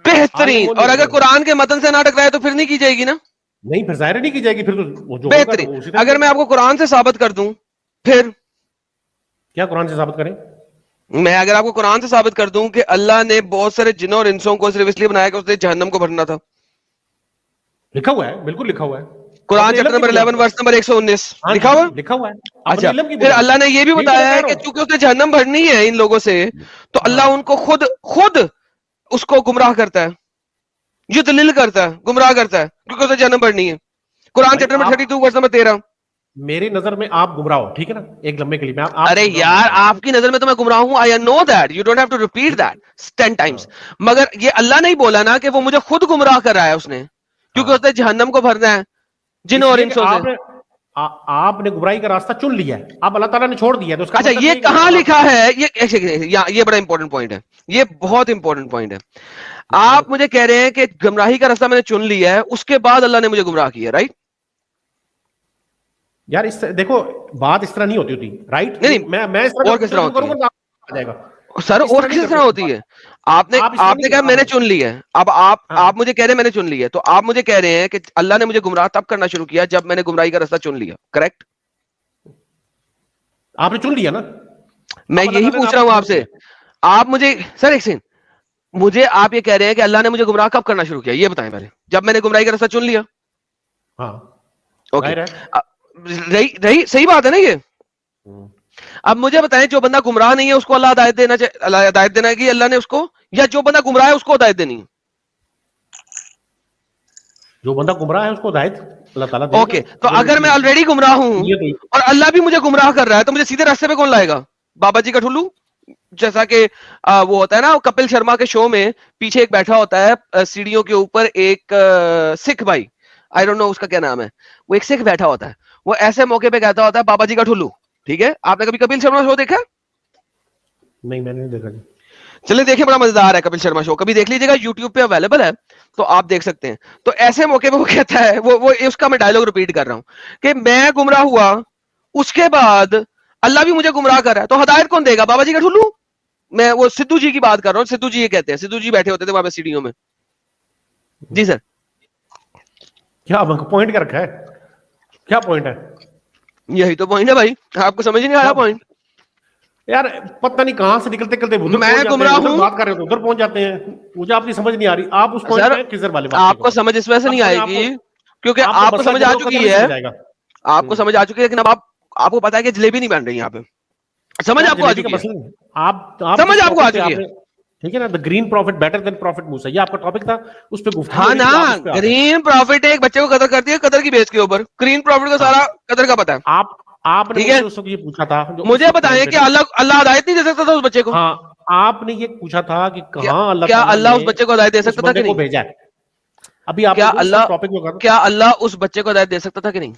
بہترین. اور اگر قرآن کے متن سے نہ ٹکرائے تو پھر نہیں کی جائے گی نا. نہیں, پھر ظاہر نہیں کی جائے گی. پھر تو بہترین. اگر میں آپ کو قرآن سے ثابت کر دوں, پھر کیا قرآن سے ثابت کریں؟ میں اگر آپ کو قرآن سے ثابت کر دوں کہ اللہ نے بہت سارے جنوں اور انسوں کو صرف اس لیے بنایا کہ اس نے جہنم کو بھرنا تھا. لکھا ہوا ہے, بالکل لکھا ہوا ہے. قرآن چیپٹر نمبر 11 ورس نمبر 119 لکھا ہوا ہے, لکھا ہوا ہے. اچھا, پھر اللہ نے یہ بھی بتایا ہے کہ چونکہ اس نے جہنم بھرنی ہے ان لوگوں سے, تو اللہ ان کو خود اس کو گمراہ کرتا ہے, یضلل کرتا ہے, گمراہ کرتا ہے, کیونکہ اسے جہنم بھرنی ہے. قرآن چیپٹر نمبر 32 ورس نمبر 13. میری نظر میں آپ گمراہ ہو, ٹھیک ہے نا, ایک لمحے کے لیے. ارے یار, آپ کی نظر میں تو میں گمراہ ہوں. I know that. You don't have to repeat that 10 times. مگر یہ اللہ نہیں بولا نا کہ وہ مجھے خود گمراہ کر رہا ہے اس نے, کیونکہ اس نے جہنم کو بھرنا ہے جنوں اور انسوں سے. آپ نے گمراہی کا راستہ چن لیا ہے, اب اللہ تعالیٰ نے چھوڑ دیا ہے. اچھا, یہ کہاں لکھا ہے؟ یہ بڑا امپورٹنٹ پوائنٹ ہے, یہ بہت امپورٹنٹ پوائنٹ ہے. آپ مجھے کہہ رہے ہیں کہ گمراہی کا راستہ میں نے چن لیا ہے, اس کے بعد اللہ نے مجھے گمراہ کیا, رائٹ؟ یار دیکھو, بات اس طرح نہیں ہوتی, رائٹ؟ نہیں, اور کس طرح ہوتی ہے سر, اور کس طرح ہوتی ہے؟ آپ نے کہا میں نے چن لی ہے, اب آپ مجھے کہہ رہے ہیں میں نے چن لی ہے, تو آپ مجھے کہہ رہے ہیں کہ اللہ نے مجھے گمراہ تب کرنا شروع کیا جب میں نے گمراہی کا راستہ چن لیا, کریکٹ؟ آپ نے چن لیا نا, میں یہی پوچھ رہا ہوں آپ سے. آپ مجھے سر ایک سیکنڈ, مجھے آپ یہ کہہ رہے ہیں کہ اللہ نے مجھے گمراہ کب کرنا شروع کیا, یہ بتائیں پہلے. جب میں نے گمراہی کا راستہ چن لیا. ہاں, اوکے, رہی صحیح بات ہے نا یہ. اب مجھے بتائیں, جو بندہ گمراہ نہیں ہے اس کو اللہ ہدایت دینا ہے کہ اللہ نے اس کو, یا جو بندہ گمراہ ہے اس کو ہدایت دینی ہے؟ جو بندہ گمراہ ہے اس کو ہدایت اللہ تعالیٰ دے گا. اوکے, تو اگر میں آلریڈی گمراہ ہوں اور اللہ بھی مجھے گمراہ کر رہا ہے, تو مجھے سیدھے راستے پہ کون لائے گا؟ بابا جی کا ٹھلو. جیسا کہ وہ ہوتا ہے نا کپل شرما کے شو میں, پیچھے ایک بیٹھا ہوتا ہے سیڑھیوں کے اوپر, ایک سکھ بھائی, آئی ڈونٹ نو اس کا کیا نام ہے, وہ ایک سکھ بیٹھا ہوتا ہے, وہ ایسے موقع پہ کہتا ہوتا ہے بابا جی کا ٹھلو. ٹھیک ہے, آپ نے کبھی کپل شرما شو دیکھا؟ نہیں, میں نے دیکھا. چلے دیکھیں, بڑا مزیدار ہے کپل شرما شو, کبھی دیکھ لیجیے گا, یوٹیوب پہ اویلیبل ہے, تو آپ دیکھ سکتے ہیں. تو ایسے موقع پہ وہ کہتا ہے, وہ اس کا میں ڈائلوگ ریپیٹ کر رہا ہوں, کہ میں گمراہ ہوا, اس کے بعد اللہ بھی مجھے گمراہ کر رہا ہے, تو ہدایت کون دے گا؟ بابا جی کا ٹھلو. میں وہ سدھو جی کی بات کر رہا ہوں, سدھو جی یہ کہتے ہیں, سدھو جی بیٹھے ہوتے تھے وہاں پہ سیڑھیوں میں. جی سر, کیا پوائنٹ کیا رکھا ہے, کیا پوائنٹ ہے؟ یہی تو پوائنٹ ہے بھائی, آپ کو سمجھ نہیں آیا پوائنٹ؟ یار پتہ نہیں کہاں سے نکلتے نکلتے میں گمراہ ہوں, بات کر رہے ہو ادھر پہنچ جاتے ہیں, مجھے آپ کی سمجھ نہیں آ رہی. آپ اس پوائنٹ پہ کس والے بات, آپ کو سمجھ اس وجہ سے نہیں آئے گی کیونکہ آپ کو سمجھ آ چکی ہے, آپ کو سمجھ آ چکی ہے, لیکن اب آپ کو پتا ہے کہ جلیبی نہیں بن رہی یہاں پہ. سمجھ آپ کو آ چکی ہے, سمجھ آپ کو آ چکی ہے, ٹھیک ہے نا. The green prophet better than prophet Musa, یہ آپ کا ٹاپک تھا, اس پہ گفتگو. ہاں نا, گرین پروفٹ ایک بچے کو قدر کرتی ہے, قدر کی بیس کے اوپر. گرین پروفٹ کا سارا قدر کا پتا ہے. آپ نے اس وقت یہ پوچھا تھا, مجھے بتائیں کہ اللہ ہدایت نہیں دے سکتا تھا اس بچے کو؟ ہاں, آپ نے یہ پوچھا تھا کہ کہاں کیا اللہ اس بچے کو ہدایت دے سکتا تھا کہ نہیں بھیجا ہے. ابھی آپ کیا اللہ اس بچے کو ہدایت دے سکتا تھا کہ نہیں؟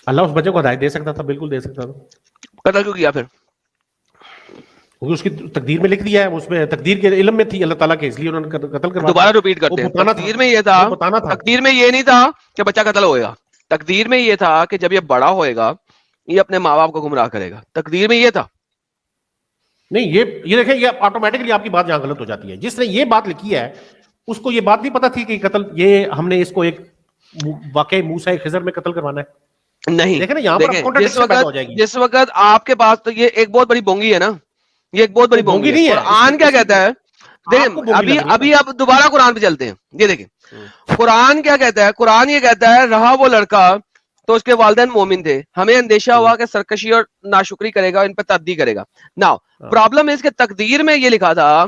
اللہ اس بچے کو ہدایت دے سکتا تھا, بالکل دے سکتا تھا. قتل کیوں کیا پھر؟ کیونکہ اس کی تقدیر میں لکھ دیا ہے, اس میں تقدیر کے علم میں تھی اللہ تعالیٰ کے, اس لیے انہوں نے قتل کروا. دوبارہ ریپیٹ کرتے ہیں, تقدیر میں یہ تھا, تقدیر میں یہ نہیں تھا کہ بچہ قتل ہوئے گا. تقدیر میں یہ تھا کہ جب یہ بڑا ہوئے گا یہ اپنے ماں باپ کو گمراہ کرے گا. تقدیر میں یہ تھا. نہیں یہ دیکھیں یہ آٹومیٹکلی آپ کی بات یہاں غلط ہو جاتی ہے. جس نے یہ بات لکھی ہے اس کو یہ بات نہیں پتا تھی کہ قتل یہ ہم نے اس کو ایک واقعی موسیٰ خضر میں قتل کروانا ہے. نہیں دیکھیں نا یہاں پر کانٹرڈکشن پیدا ہو جائے گی. جس وقت آپ کے پاس تو یہ ایک بہت بڑی بونگی ہے نا, یہ ایک بہت بڑی بونگی ہے. قرآن کیا کہتا ہے, دیکھیں ابھی اب دوبارہ قرآن پہ چلتے ہیں. یہ دیکھیں قرآن کیا کہتا ہے, قرآن یہ کہتا ہے رہا وہ لڑکا تو اس کے والدین مومن تھے, ہمیں اندیشہ ہوا کہ سرکشی اور ناشکری کرے گا, ان پہ تعدی کرے گا. ناؤ پرابلم اس کے تقدیر میں یہ لکھا تھا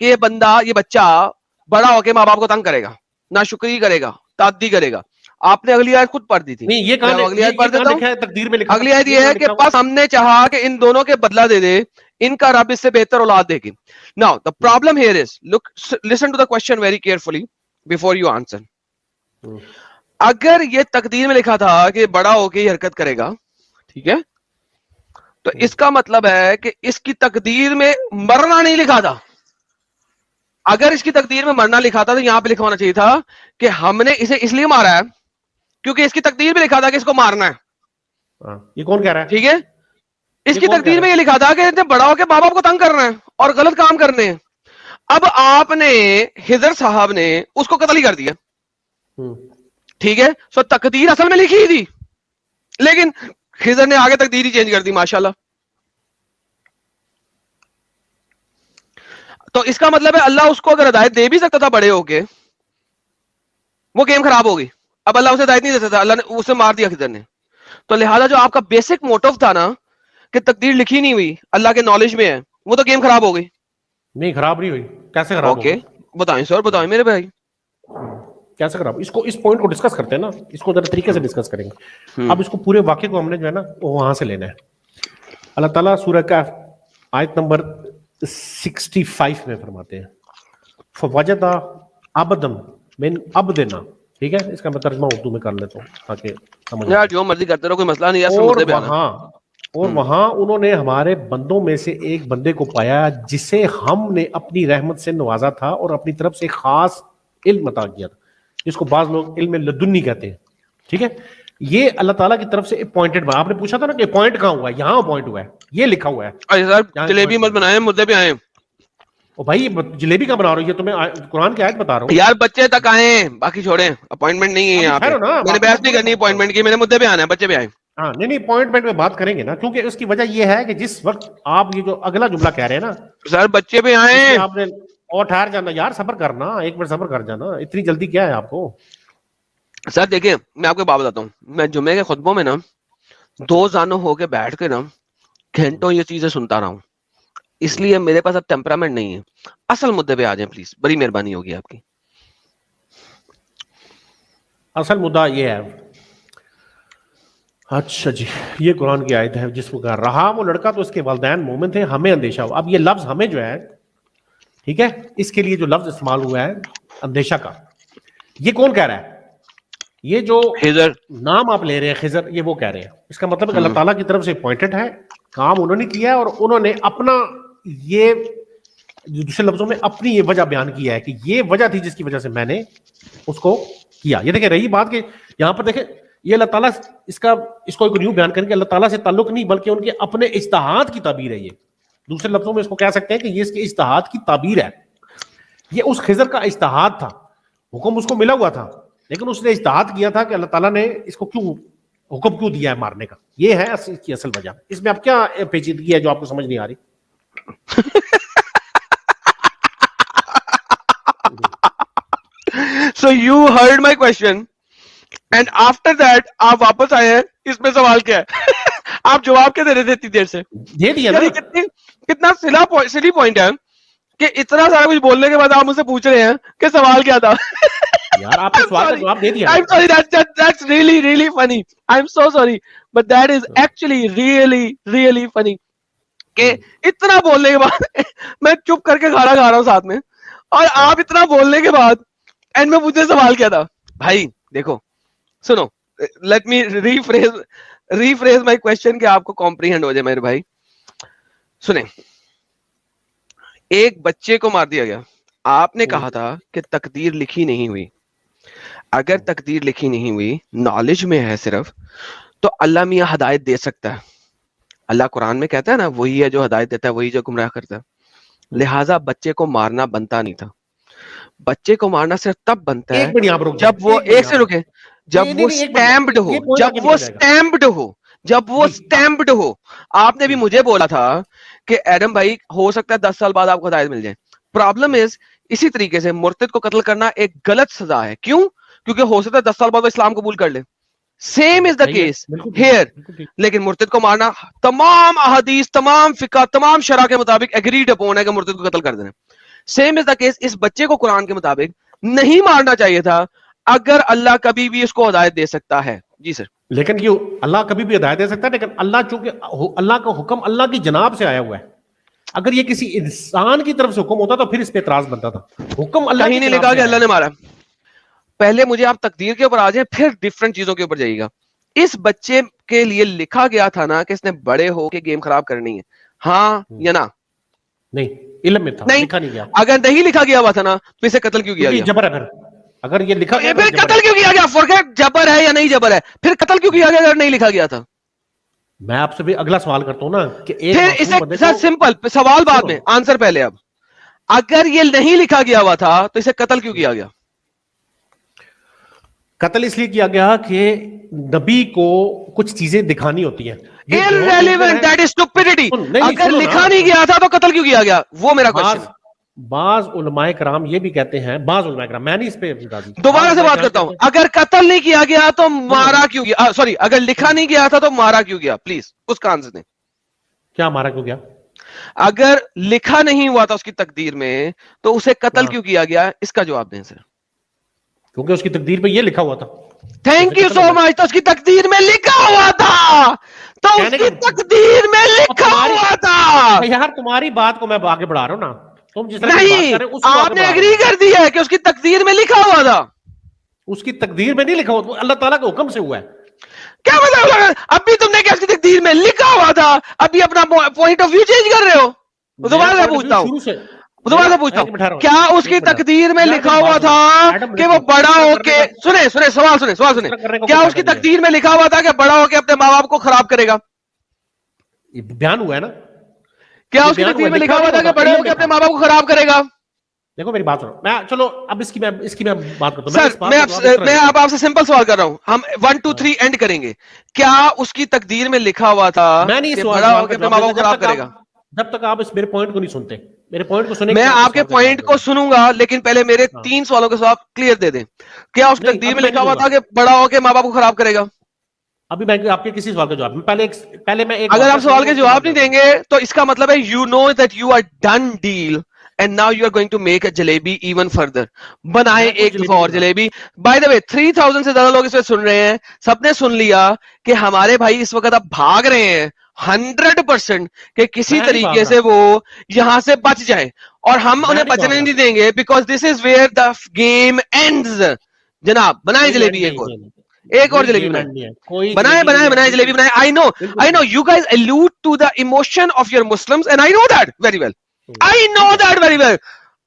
کہ یہ بندہ یہ بچہ بڑا ہو کے ماں باپ کو تنگ کرے گا, ناشکری کرے گا, تعدی کرے گا. آپ نے اگلی آیت خود پڑھ دی تھی. نہیں یہ کہاں لکھا ہے تقدیر میں؟ اگلی آیت یہ ہے کہ بس ہم نے چاہا کہ ان دونوں کے بدلہ دے دے, ان کا رب اس سے بہتر اولاد دے گی. Now the problem here is, look, listen to the question very carefully before you answer. اگر یہ تقدیر میں لکھا تھا کہ بڑا ہو کے یہ حرکت کرے گا, ٹھیک ہے, تو اس کا مطلب ہے کہ اس کی تقدیر میں مرنا نہیں لکھا تھا. اگر اس کی تقدیر میں مرنا لکھا تھا تو یہاں پہ لکھا ہونا چاہیے تھا کہ ہم نے اسے اس لیے مارا ہے کیونکہ اس کی تقدیر میں لکھا تھا کہ اس کو مارنا ہے. یہ کون کہہ رہا ہے؟ ٹھیک ہے, اس کی تقدیر میں یہ لکھا تھا کہ بڑا ہو کے ماں باپ کو تنگ کرنا ہے اور غلط کام کرنے ہیں. اب آپ نے خضر صاحب نے اس کو قتل ہی کر دیا, ٹھیک ہے. سو تقدیر اصل میں لکھی تھی لیکن خضر نے آگے تقدیر ہی چینج کر دی, ماشاءاللہ. تو اس کا مطلب ہے اللہ اس کو اگر ہدایت دے بھی سکتا تھا بڑے ہو کے, وہ گیم خراب ہو گئی. اب اللہ اسے ہدایت نہیں دے سکتا, اللہ نے اسے مار دیا خضر نے. تو لہذا جو آپ کا بیسک موٹو تھا نا کہ تقدیر لکھی نہیں ہوئی, اللہ کے نالج میں ہے, وہ تو گیم خراب ہو گئی. نہیں خراب نہیں ہوئی. کیسے خراب اوکے بتائیں سر, بتائیں میرے بھائی کیسے خراب. اس کو اس پوائنٹ کو ڈسکس کرتے ہیں نا, اس کو ذرا طریقے سے ڈسکس کریں گے. اب اس کو پورے واقعے کو ہم نے جو ہے نا وہ وہاں سے لینا ہے. اللہ تعالیٰ سورہ کہف آیت نمبر 65 میں فرماتے ہیں فوجدہ عبدم من عبدنا, ٹھیک ہے. اس کا میں ترجمہ اردو میں کر لیتا ہوں تاکہ سمجھ یار جو مرضی کرتے رہو, کوئی مسئلہ نہیں ہے. اور وہاں انہوں نے ہمارے بندوں میں سے ایک بندے کو پایا جسے ہم نے اپنی رحمت سے نوازا تھا اور اپنی طرف سے خاص علم عطا کیا تھا, جس کو بعض لوگ علم لدنی کہتے ہیں, ٹھیک ہے. یہ اللہ تعالیٰ کی طرف سے اپوائنٹڈ. آپ نے پوچھا تھا نا کہ اپوائنٹ کہاں ہوا ہے, یہاں اپوائنٹ ہوا ہے, یہ لکھا ہوا ہے. جلیبی مت بنائیں, مدعے پہ آئیں. او بھائی جلیبی کا بنا رہا ہوں, یہ تو میں قرآن کی آیت بتا رہا ہوں. یار بچے تک آئیں, باقی چھوڑیں, اپوائنٹمنٹ نہیں ہے یہاں پہ. میں نے بحث نہیں کرنی اپوائنٹمنٹ کی, میں نے مدعے پہ آنا ہے, بچے پہ آئیں. ہاں نہیں اپوائنٹمنٹ میں بات کریں گے نا, کیونکہ اس کی وجہ یہ ہے کہ جس وقت آپ یہ جو اگلا جملہ کہہ رہے ہیں نا سر بچے پہ آئیں, آپ نے اور ٹھہر جانا یار, صبر کرنا, ایک منٹ صبر کر جانا, اتنی جلدی کیا ہے آپ کو. سر دیکھیں میں آپ کو بات بتاتا ہوں, میں جمعے کے خطبوں میں نا 2 زانوں ہو کے بیٹھ کے نا گھنٹوں یہ چیزیں سنتا رہا ہوں, اس لیے میرے پاس اب ٹیمپرامنٹ نہیں ہے. اصل مدعے پہ آ جائیں پلیز, بڑی مہربانی ہوگی آپ کی. اصل مدعا یہ ہے, اچھا جی, یہ قرآن کی آیت ہے جس کو کہا رہا وہ لڑکا تو اس کے والدین مومن تھے, ہمیں اندیشہ ہوا. اب یہ لفظ ہمیں جو ہے, ٹھیک ہے, اس کے لیے جو لفظ استعمال ہوا ہے اندیشہ کا, یہ کون کہہ رہا ہے؟ یہ جو خضر نام آپ لے رہے ہیں خضر, یہ وہ کہہ رہے ہیں. اس کا مطلب ہے کہ اللہ تعالیٰ کی طرف سے اپوائنٹڈ ہے, کام انہوں نے کیا ہے اور انہوں نے اپنا یہ دوسرے لفظوں میں اپنی یہ وجہ بیان کیا ہے کہ یہ وجہ تھی جس کی وجہ سے میں نے اس کو کیا. یہ دیکھیں رہی بات کہ یہاں پر دیکھیں یہ اللہ تعالیٰ اس کو ایک نیو بیان کریں کہ اللہ تعالیٰ سے تعلق نہیں بلکہ ان کے اپنے اجتہاد کی تعبیر ہے. یہ دوسرے لفظوں میں اس کو کہہ سکتے ہیں کہ یہ اس کے اجتہاد کی تعبیر ہے. یہ اس خضر کا اجتہاد تھا, حکم اس کو ملا ہوا تھا لیکن اس نے اجتہاد کیا تھا کہ اللہ تعالیٰ نے اس کو کیوں حکم کیوں دیا ہے مارنے کا. یہ ہے اس کی اصل وجہ. اس میں اب کیا پیچیدگی ہے جو آپ کو سمجھ نہیں آ رہی؟ So you heard my question and after that آپ واپس آئے ہیں, اس میں سوال کیا ہے؟ آپ جواب کیا دے رہے تھے اتنی دیر سے؟ دے دیا نا. کتنا سلی پوائنٹ ہے کہ اتنا سارا کچھ بولنے کے بعد آپ مجھ سے پوچھ رہے ہیں کہ سوال کیا تھا. یار آپ نے سوال کا جواب دے دیا. I'm sorry, that's really funny. I'm so sorry, but that is actually really funny. کہ اتنا بولنے کے بعد میں چپ کر کے کھانا کھا رہا ہوں ساتھ میں, اور آپ اتنا بولنے کے بعد اینڈ میں مجھے سوال کیا تھا. بھائی دیکھو سنو, لیٹ می ریفریز مائی کوسچن کہ آپ کو کمپریہینڈ ہو جائے میرے بھائی. سنیں, ایک بچے کو مار دیا گیا, آپ نے کہا تھا کہ تقدیر لکھی نہیں ہوئی. اگر تقدیر لکھی نہیں ہوئی, نالج میں ہے صرف, تو اللہ میاں ہدایت دے سکتا ہے. اللہ قرآن میں کہتا ہے نا وہی ہے جو ہدایت دیتا ہے, وہی جو گمراہ کرتا ہے. لہٰذا بچے کو مارنا بنتا نہیں تھا. بچے کو مارنا صرف تب بنتا ہے جب وہ ایک سے رکے, جب وہ سٹیمپڈ ہو, جب وہ سٹیمپڈ ہو, جب وہ سٹیمپڈ ہو. آپ نے بھی مجھے بولا تھا کہ ایڈم بھائی ہو سکتا ہے 10 سال بعد آپ کو ہدایت مل جائے. پرابلم از اسی طریقے سے مرتد کو قتل کرنا ایک غلط سزا ہے. کیوں؟ کیونکہ ہو سکتا ہے 10 سال بعد وہ اسلام قبول کر لے. Same as the case here. لیکن مرتد کو مارنا تمام احادیث, تمام فقہ, تمام شرع کے مطابق ایگریڈ اپون ہے کہ مرتد کو قتل کر دینا. سیم از دا کیس اس بچے کو قرآن کے مطابق نہیں مارنا چاہیے تھا اگر اللہ کبھی بھی اس کو ہدایت دے سکتا ہے. جی سر. لیکن کیوں اللہ کبھی بھی ہدایت دے سکتا ہے, لیکن اللہ چونکہ اللہ کا حکم اللہ کی جناب سے آیا ہوا ہے. اگر یہ کسی انسان کی طرف سے حکم ہوتا تو پھر اس پہ اعتراض بنتا تھا. حکم اللہ کہیں نہیں لکھا کہ اللہ نے مارا. پہلے مجھے آپ تقدیر کے اوپر آ جائیں, پھر ڈفرنٹ چیزوں کے اوپر جائیے گا. اس بچے کے لیے لکھا گیا تھا نا کہ اس نے بڑے ہو کے گیم خراب کرنی ہے, ہاں یا نا؟ نہیں, علم میں تھا, لکھا نہیں گیا. اگر نہیں لکھا گیا ہوا تھا نا تو اسے قتل کیوں کیا گیا؟ جبر ہے. پھر اگر یہ لکھا گیا پھر قتل کیوں کیا گیا؟ فورگیٹ جبر ہے یا نہیں جبر ہے, پھر قتل کیوں کیا گیا اگر نہیں لکھا گیا تھا؟ میں آپ سے بھی اگلا سوال کرتا ہوں نا کہ پھر اسے سمپل سوال بعد میں, آنسر پہلے. اب اگر یہ نہیں لکھا گیا ہوا تھا تو اسے قتل کیوں کیا گیا؟ قتل اس لیے کیا گیا کہ نبی کو کچھ چیزیں دکھانی ہوتی ہیں. Irrelevant, that is stupidity. اگر لکھا نہیں گیا تھا تو قتل کیوں کیا گیا, وہ میرا کوشچن ہے. بعض علماء کرام یہ بھی کہتے ہیں, بعض علماء کرام, میں نہیں اس پہ دوبارہ سے بات کرتا ہوں, اگر قتل نہیں کیا گیا تو مارا کیوں گیا؟ سوری, اگر لکھا نہیں گیا تھا تو مارا کیوں گیا؟ پلیز اس کا آنسر دیں. کیا مارا کیوں گیا؟ اگر لکھا نہیں ہوا تھا اس کی تقدیر میں تو اسے قتل کیوں کیا گیا, اس کا جواب دیں سر. کیونکہ اس کی تقدیر پہ یہ لکھا ہوا تھا. تھینک یو سو مچ. تو اس کی تقدیر میں لکھا ہوا تھا, تو اس کی تقدیر میں لکھا ہوا تھا. یار تمہاری بات کو میں آگے بڑھا رہا ہوں نا, تم جس طرح نہیں, آپ نے ایگری کر دیا ہے کہ اس کی تقدیر میں لکھا ہوا تھا. اس کی تقدیر میں نہیں لکھا ہوا, اللہ تعالیٰ کے حکم سے ہوا ہے. کیا مطلب؟ ابھی تم نے کیا اس کی تقدیر میں لکھا ہوا تھا, ابھی اپنا پوائنٹ آف ویو چینج کر رہے ہو. دوبارہ سے پوچھتا ہوں, کیا اس کی تقدیر میں لکھا ہوا تھا کہ وہ بڑا ہو کے, سنیں سوال سنیں, کیا اس کی تقدیر میں لکھا ہوا تھا کہ بڑا ہو کے اپنے ماں باپ کو خراب کرے گا؟ بیان ہوا ہے نا. کیا اس کی تقدیر میں لکھا ہوا تھا کہ بڑے ہو کے اپنے ماں باپ کو خراب کرے گا؟ دیکھو میری بات سنو, میں چلو اب اس کی میں بات کرتا ہوں. سر میں اب آپ سے سمپل سوال کر رہا ہوں, ہم 1 2 3 اینڈ کریں گے. کیا اس کی تقدیر میں لکھا ہوا تھا کہ بڑا ہو کے اپنے ماں باپ کو خراب کرے گا؟ جب تک آپ اس میرے پوائنٹ کو نہیں سنتے, میرے پوائنٹ کو سنیں. میں آپ کے پوائنٹ کو سنوں گا, لیکن پہلے میرے 3 سوالوں کے جواب کلیئر دے دیں. کیا اس کی تقدیر میں لکھا ہوا تھا کہ بڑا ہو کے ماں باپ کو خراب کرے گا؟ ابھی میں آپ کے کسی سوال کا جواب پہلے میں اگر آپ سوال کے جواب نہیں دیں گے تو اس کا مطلب ہے you know that you are done deal and now you are going to make a jalebi even further. بنائے ایک دفعہ اور جلیبی. بائی دا وے 3000 سے زیادہ لوگ اس میں سن رہے ہیں, سب نے سن لیا کہ ہمارے بھائی اس وقت اب بھاگ رہے ہیں 100% کہ کسی طریقے سے وہ یہاں سے بچ جائے, اور ہم انہیں بچنے نہیں دیں گے because this is where the game ends. جناب بنائے جلیبی ایک اور جلیبی بنائے جلیبی بنائے. I know you guys allude to the emotion of your Muslims and I know that very well.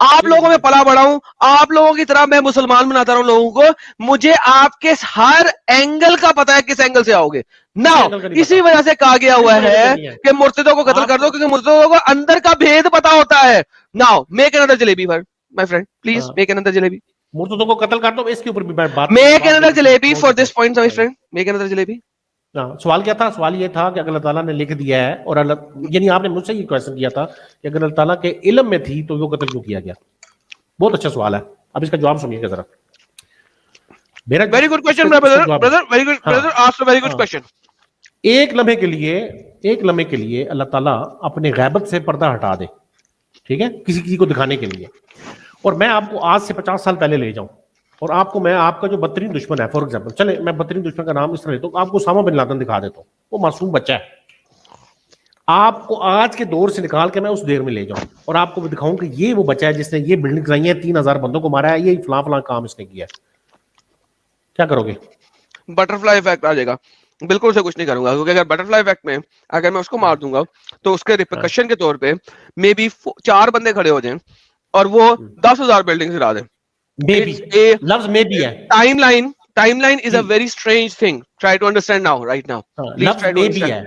آپ لوگوں میں پلا بڑا ہوں, آپ لوگوں کی طرح میں مسلمان بناتا رہا ہوں لوگوں کو. مجھے آپ کے ہر اینگل کا پتا ہے کس اینگل سے آؤ گے. ناؤ اسی وجہ سے کہا گیا ہوا ہے کہ مرتدوں کو قتل کر دو, کیونکہ مرتدوں کو اندر کا بھید پتا ہوتا ہے. Now make another jalebi my friend, please make another jalebi. مرتدوں کو قتل کر دو, اس کے اوپر بھی بات. Make another jalebi for this point my friend, make another jalebi. سوال کیا تھا؟ سوال یہ تھا کہ اگر اللہ تعالیٰ نے لکھ دیا ہے, اور یعنی آپ نے مجھ سے یہ کویسچن کیا تھا کہ اگر اللہ تعالیٰ کے علم میں تھی تو وہ قتل کیوں کیا گیا. بہت اچھا سوال ہے, اب اس کا جواب سنیے گا ذرا. ویری گڈ کویسچن برادر, ویری گڈ برادر, آسک ویری گڈ کویسچن. ایک لمحے کے لیے اللہ تعالیٰ اپنے غیبت سے پردہ ہٹا دے, ٹھیک ہے, کسی کو دکھانے کے لیے, اور میں آپ کو آج سے 50 سال پہلے لے جاؤں, اور آپ کا جو بدترین دشمن ہے, فار ایگزامپل چلے میں بدترین دشمن کا نام اس طرح لیتا ہوں, آپ کو اسامہ بن لادن دکھا دیتا ہوں, وہ معصوم بچہ ہے. آپ کو آج کے دور سے نکال کے میں اس دیر میں لے جاؤں اور آپ کو دکھاؤں کہ یہ وہ بچہ ہے جس نے یہ بلڈنگ بنائی ہے, 3000 بندوں کو مارا ہے, یہ فلاں فلاں کام اس نے کیا ہے. کیا کرو گے؟ بٹرفلائی افیکٹ آ جائے گا. بالکل سے کچھ نہیں کروں گا, کیونکہ اگر بٹرفلائی افیکٹ میں اگر میں اس کو مار دوں گا تو اس کے ریپرکشن کے طور پہ مے بی 4 بندے کھڑے ہو جائیں اور وہ 10,000 بلڈنگ گرا دیں. لفظ میں بھی ہے. timeline is a very strange thing. Try to understand now, right now. Please try to understand.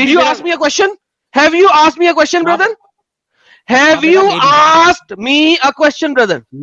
Did you ask me a question? Have you asked me a question, brother? Have you asked me a question, brother?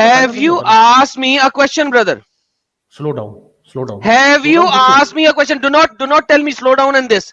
Have you asked me a question, brother? Slow down. Slow down. Have you asked me a question? Do not tell me slow down and this.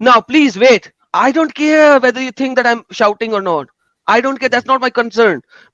now please wait. I don't care whether you think that I'm shouting or not. I don't care. That's not my concern.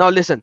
Now listen.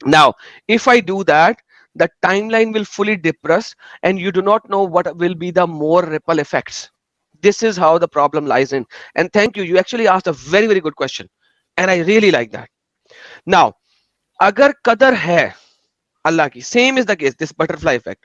Now, if I do that, the timeline will fully depress and you do not know what will be the more ripple effects. This is how the problem lies in. And thank you. You actually asked a very, very good question. And I really like that. Now, agar qadar hai Allah ki, same is the case, this butterfly effect.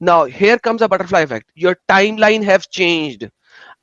Now, here comes a butterfly effect. Your timeline have changed.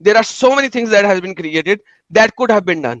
there are so many things that has been created that could have been done.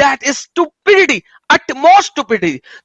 That is stupidity, utmost stupidity.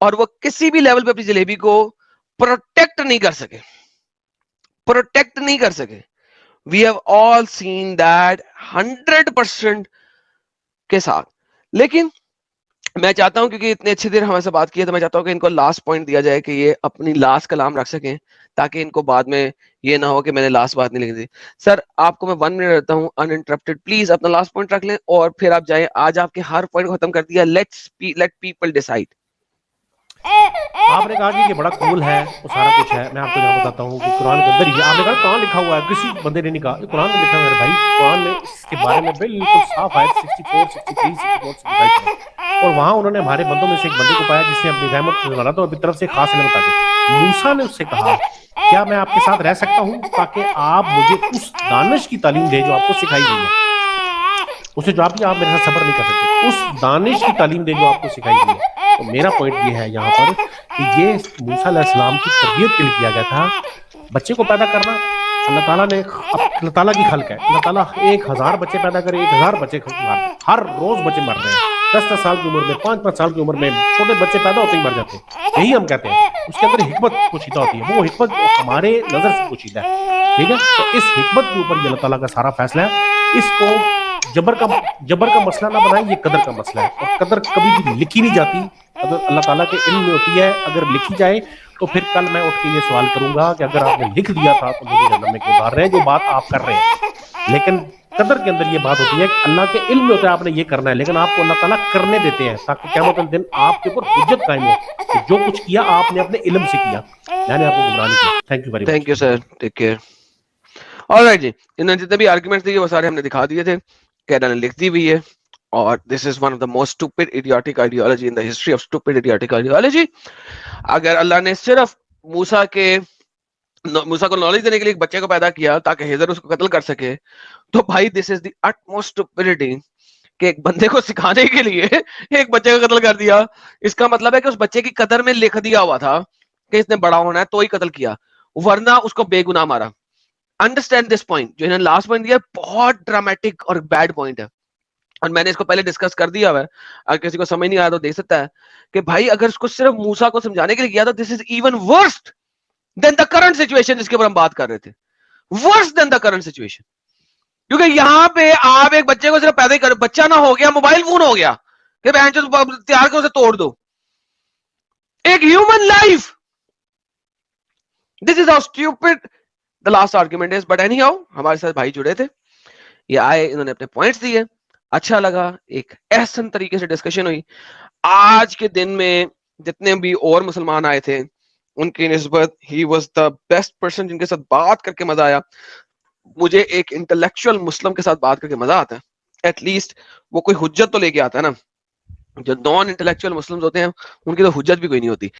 اور وہ کسی بھی level پہ اپنی جلیبی کو protect نہیں کر سکے. We have all seen that 100% کے ساتھ. لیکن میں چاہتا ہوں کیونکہ اتنے اچھے دیر ہمیں سے بات کی ہے تو میں چاہتا ہوں کہ ان کو لاسٹ پوائنٹ دیا جائے کہ یہ اپنی لاسٹ کلام رکھ سکیں تاکہ ان کو بعد میں یہ نہ ہو کہ میں نے لاسٹ بات نہیں لکھ دی. سر آپ کو میں 1 منٹ دیتا ہوں انانٹرپٹڈ, پلیز اپنا لاسٹ پوائنٹ رکھ لیں اور پھر آپ جائیں. آج آپ کے ہر پوائنٹ کو ختم کر دیا. Let people decide. آپ نے کہا کہ یہ بڑا کول ہے, وہ سارا کچھ ہے. میں آپ کو یہاں بتاتا ہوں کہ قرآن کے اندر یہ آپ نے کہا کہاں لکھا ہوا ہے, کسی بندے نے نہیں کہا, یہ قرآن میں لکھا ہوا ہے بھائی. قرآن میں اس کے بارے میں بالکل صاف آیت 64, 63, 64, 65 ہے. اور وہاں انہوں نے ہمارے بندوں میں سے ایک بندے کو پایا جس نے اپنی رحمت کو ڈالا تھا اور اپنی طرف سے خاص علم بتا دی. موسیٰ نے اس سے کہا کیا میں آپ کے ساتھ رہ سکتا ہوں تاکہ آپ مجھے اس دانش کی تعلیم دیں جو آپ کو سکھائی گئی ہے. اس نے جواب دیا آپ میرے ساتھ صبر نہیں کر سکتے, اس دانش کی تعلیم دیں جو آپ کو سکھائی گئی ہے. تو میرا پوائنٹ یہ ہے یہاں پر کہ یہ موسیٰ علیہ السلام کی تربیت کے لیے کیا گیا تھا. بچے کو پیدا کرنا اللہ تعالیٰ نے, اللہ تعالیٰ کی خلق ہے. اللہ تعالیٰ 1000 بچے پیدا کرے, 1000 بچے ہر روز بچے مر رہے ہیں. 10-10 سال کی عمر میں, 5-5 سال کی عمر میں چھوٹے بچے پیدا ہوتے ہی مر جاتے ہیں. یہی ہم کہتے ہیں اس کے اندر حکمت پوشیدہ ہوتی ہے. وہ حکمت ہمارے نظر سے پوشیدہ ہے, ٹھیک ہے. تو اس حکمت کے اوپر یہ اللہ تعالیٰ کا سارا فیصلہ ہے. اس کو جبر کا مسئلہ نہ بنائیں, یہ قدر کا مسئلہ ہے. اور قدر کبھی بھی لکھی نہیں جاتی, اگر اللہ تعالیٰ کے علم میں ہوتی ہے. اگر لکھی جائے تو پھر کل میں اٹھ کے یہ سوال کروں گا کہ اگر آپ نے لکھ دیا تھا تو مجھے جہنم میں کیوں ڈال رہے ہیں, جو بات آپ کر رہے ہیں. لیکن قدر کے اندر یہ بات ہوتی ہے کہ اللہ کے علم میں ہوتا ہے آپ نے یہ کرنا ہے, لیکن آپ کو اللہ تعالیٰ کرنے دیتے ہیں تاکہ قیامت کے دن آپ کے اوپر حجت قائم ہو کہ جو کچھ کیا آپ نے اپنے علم سے کیا, میں نے آپ کو گمراہ نہیں کیا. Thank you very much. Thank you sir, take care. Alright جی, انہوں نے جتنے بھی آرگومنٹس دیے وہ سارے ہم نے دکھا دیے تھے, کیڈا نے لکھ دی ہوئی ہے. اور this is one of the most stupid idiotic ideology in the history of stupid idiotic ideology. اگر اللہ نے صرف موسیٰ کو نالج دینے کے لیے ایک بچے کو پیدا کیا تاکہ ہیزر اس کو قتل کر سکے, تو بھائی this is the utmost stupidity کہ ایک بندے کو سکھانے کے لیے ایک بچے کو قتل کر دیا. اس کا مطلب ہے کہ اس بچے کی قدر میں لکھ دیا ہوا تھا کہ اس نے بڑا ہونا ہے تو ہی قتل کیا, ورنہ اس کو بے گناہ مارا. Understand this point. جو انہوں نے لاسٹ پوائنٹ دیا بہت ڈرامیٹک اور بیڈ پوائنٹ ہے, اور میں نے اس کو پہلے ڈسکس کر دیا ہوا ہے. اگر کسی کو سمجھ نہیں آیا تو دیکھ سکتا ہے کہ بھائی اگر اس کو صرف موسیٰ کو سمجھانے کے لیے کیا تو this is even worse than the current situation جس کے اوپر ہم بات کر رہے تھے. Worse than the current situation. کیونکہ یہاں پہ آپ ایک بچے کو صرف پیدا ہی کر, بچہ نہ ہو گیا, موبائل فون ہو گیا کہ بہن چود تیار کر اسے توڑ دو. ایک human life. This is how stupid the last argument is. But anyhow ہمارے ساتھ بھائی جڑے تھے, یہ آئے, انہوں نے اپنے پوائنٹس دیے, اچھا لگا, ایک احسن طریقے سے ڈسکشن ہوئی. آج کے دن میں جتنے بھی اور مسلمان آئے تھے ان کی نسبت he was the best person جن کے ساتھ بات کر کے مزہ آیا. مجھے ایک انٹلیکچوئل مسلم کے ساتھ بات کر کے مزہ آتا ہے, ایٹ لیسٹ وہ کوئی حجت تو لے کے آتا ہے نا. جو نان انٹلیکچوئل مسلمز ہوتے ہیں ان کی تو حجت بھی کوئی نہیں ہوتی.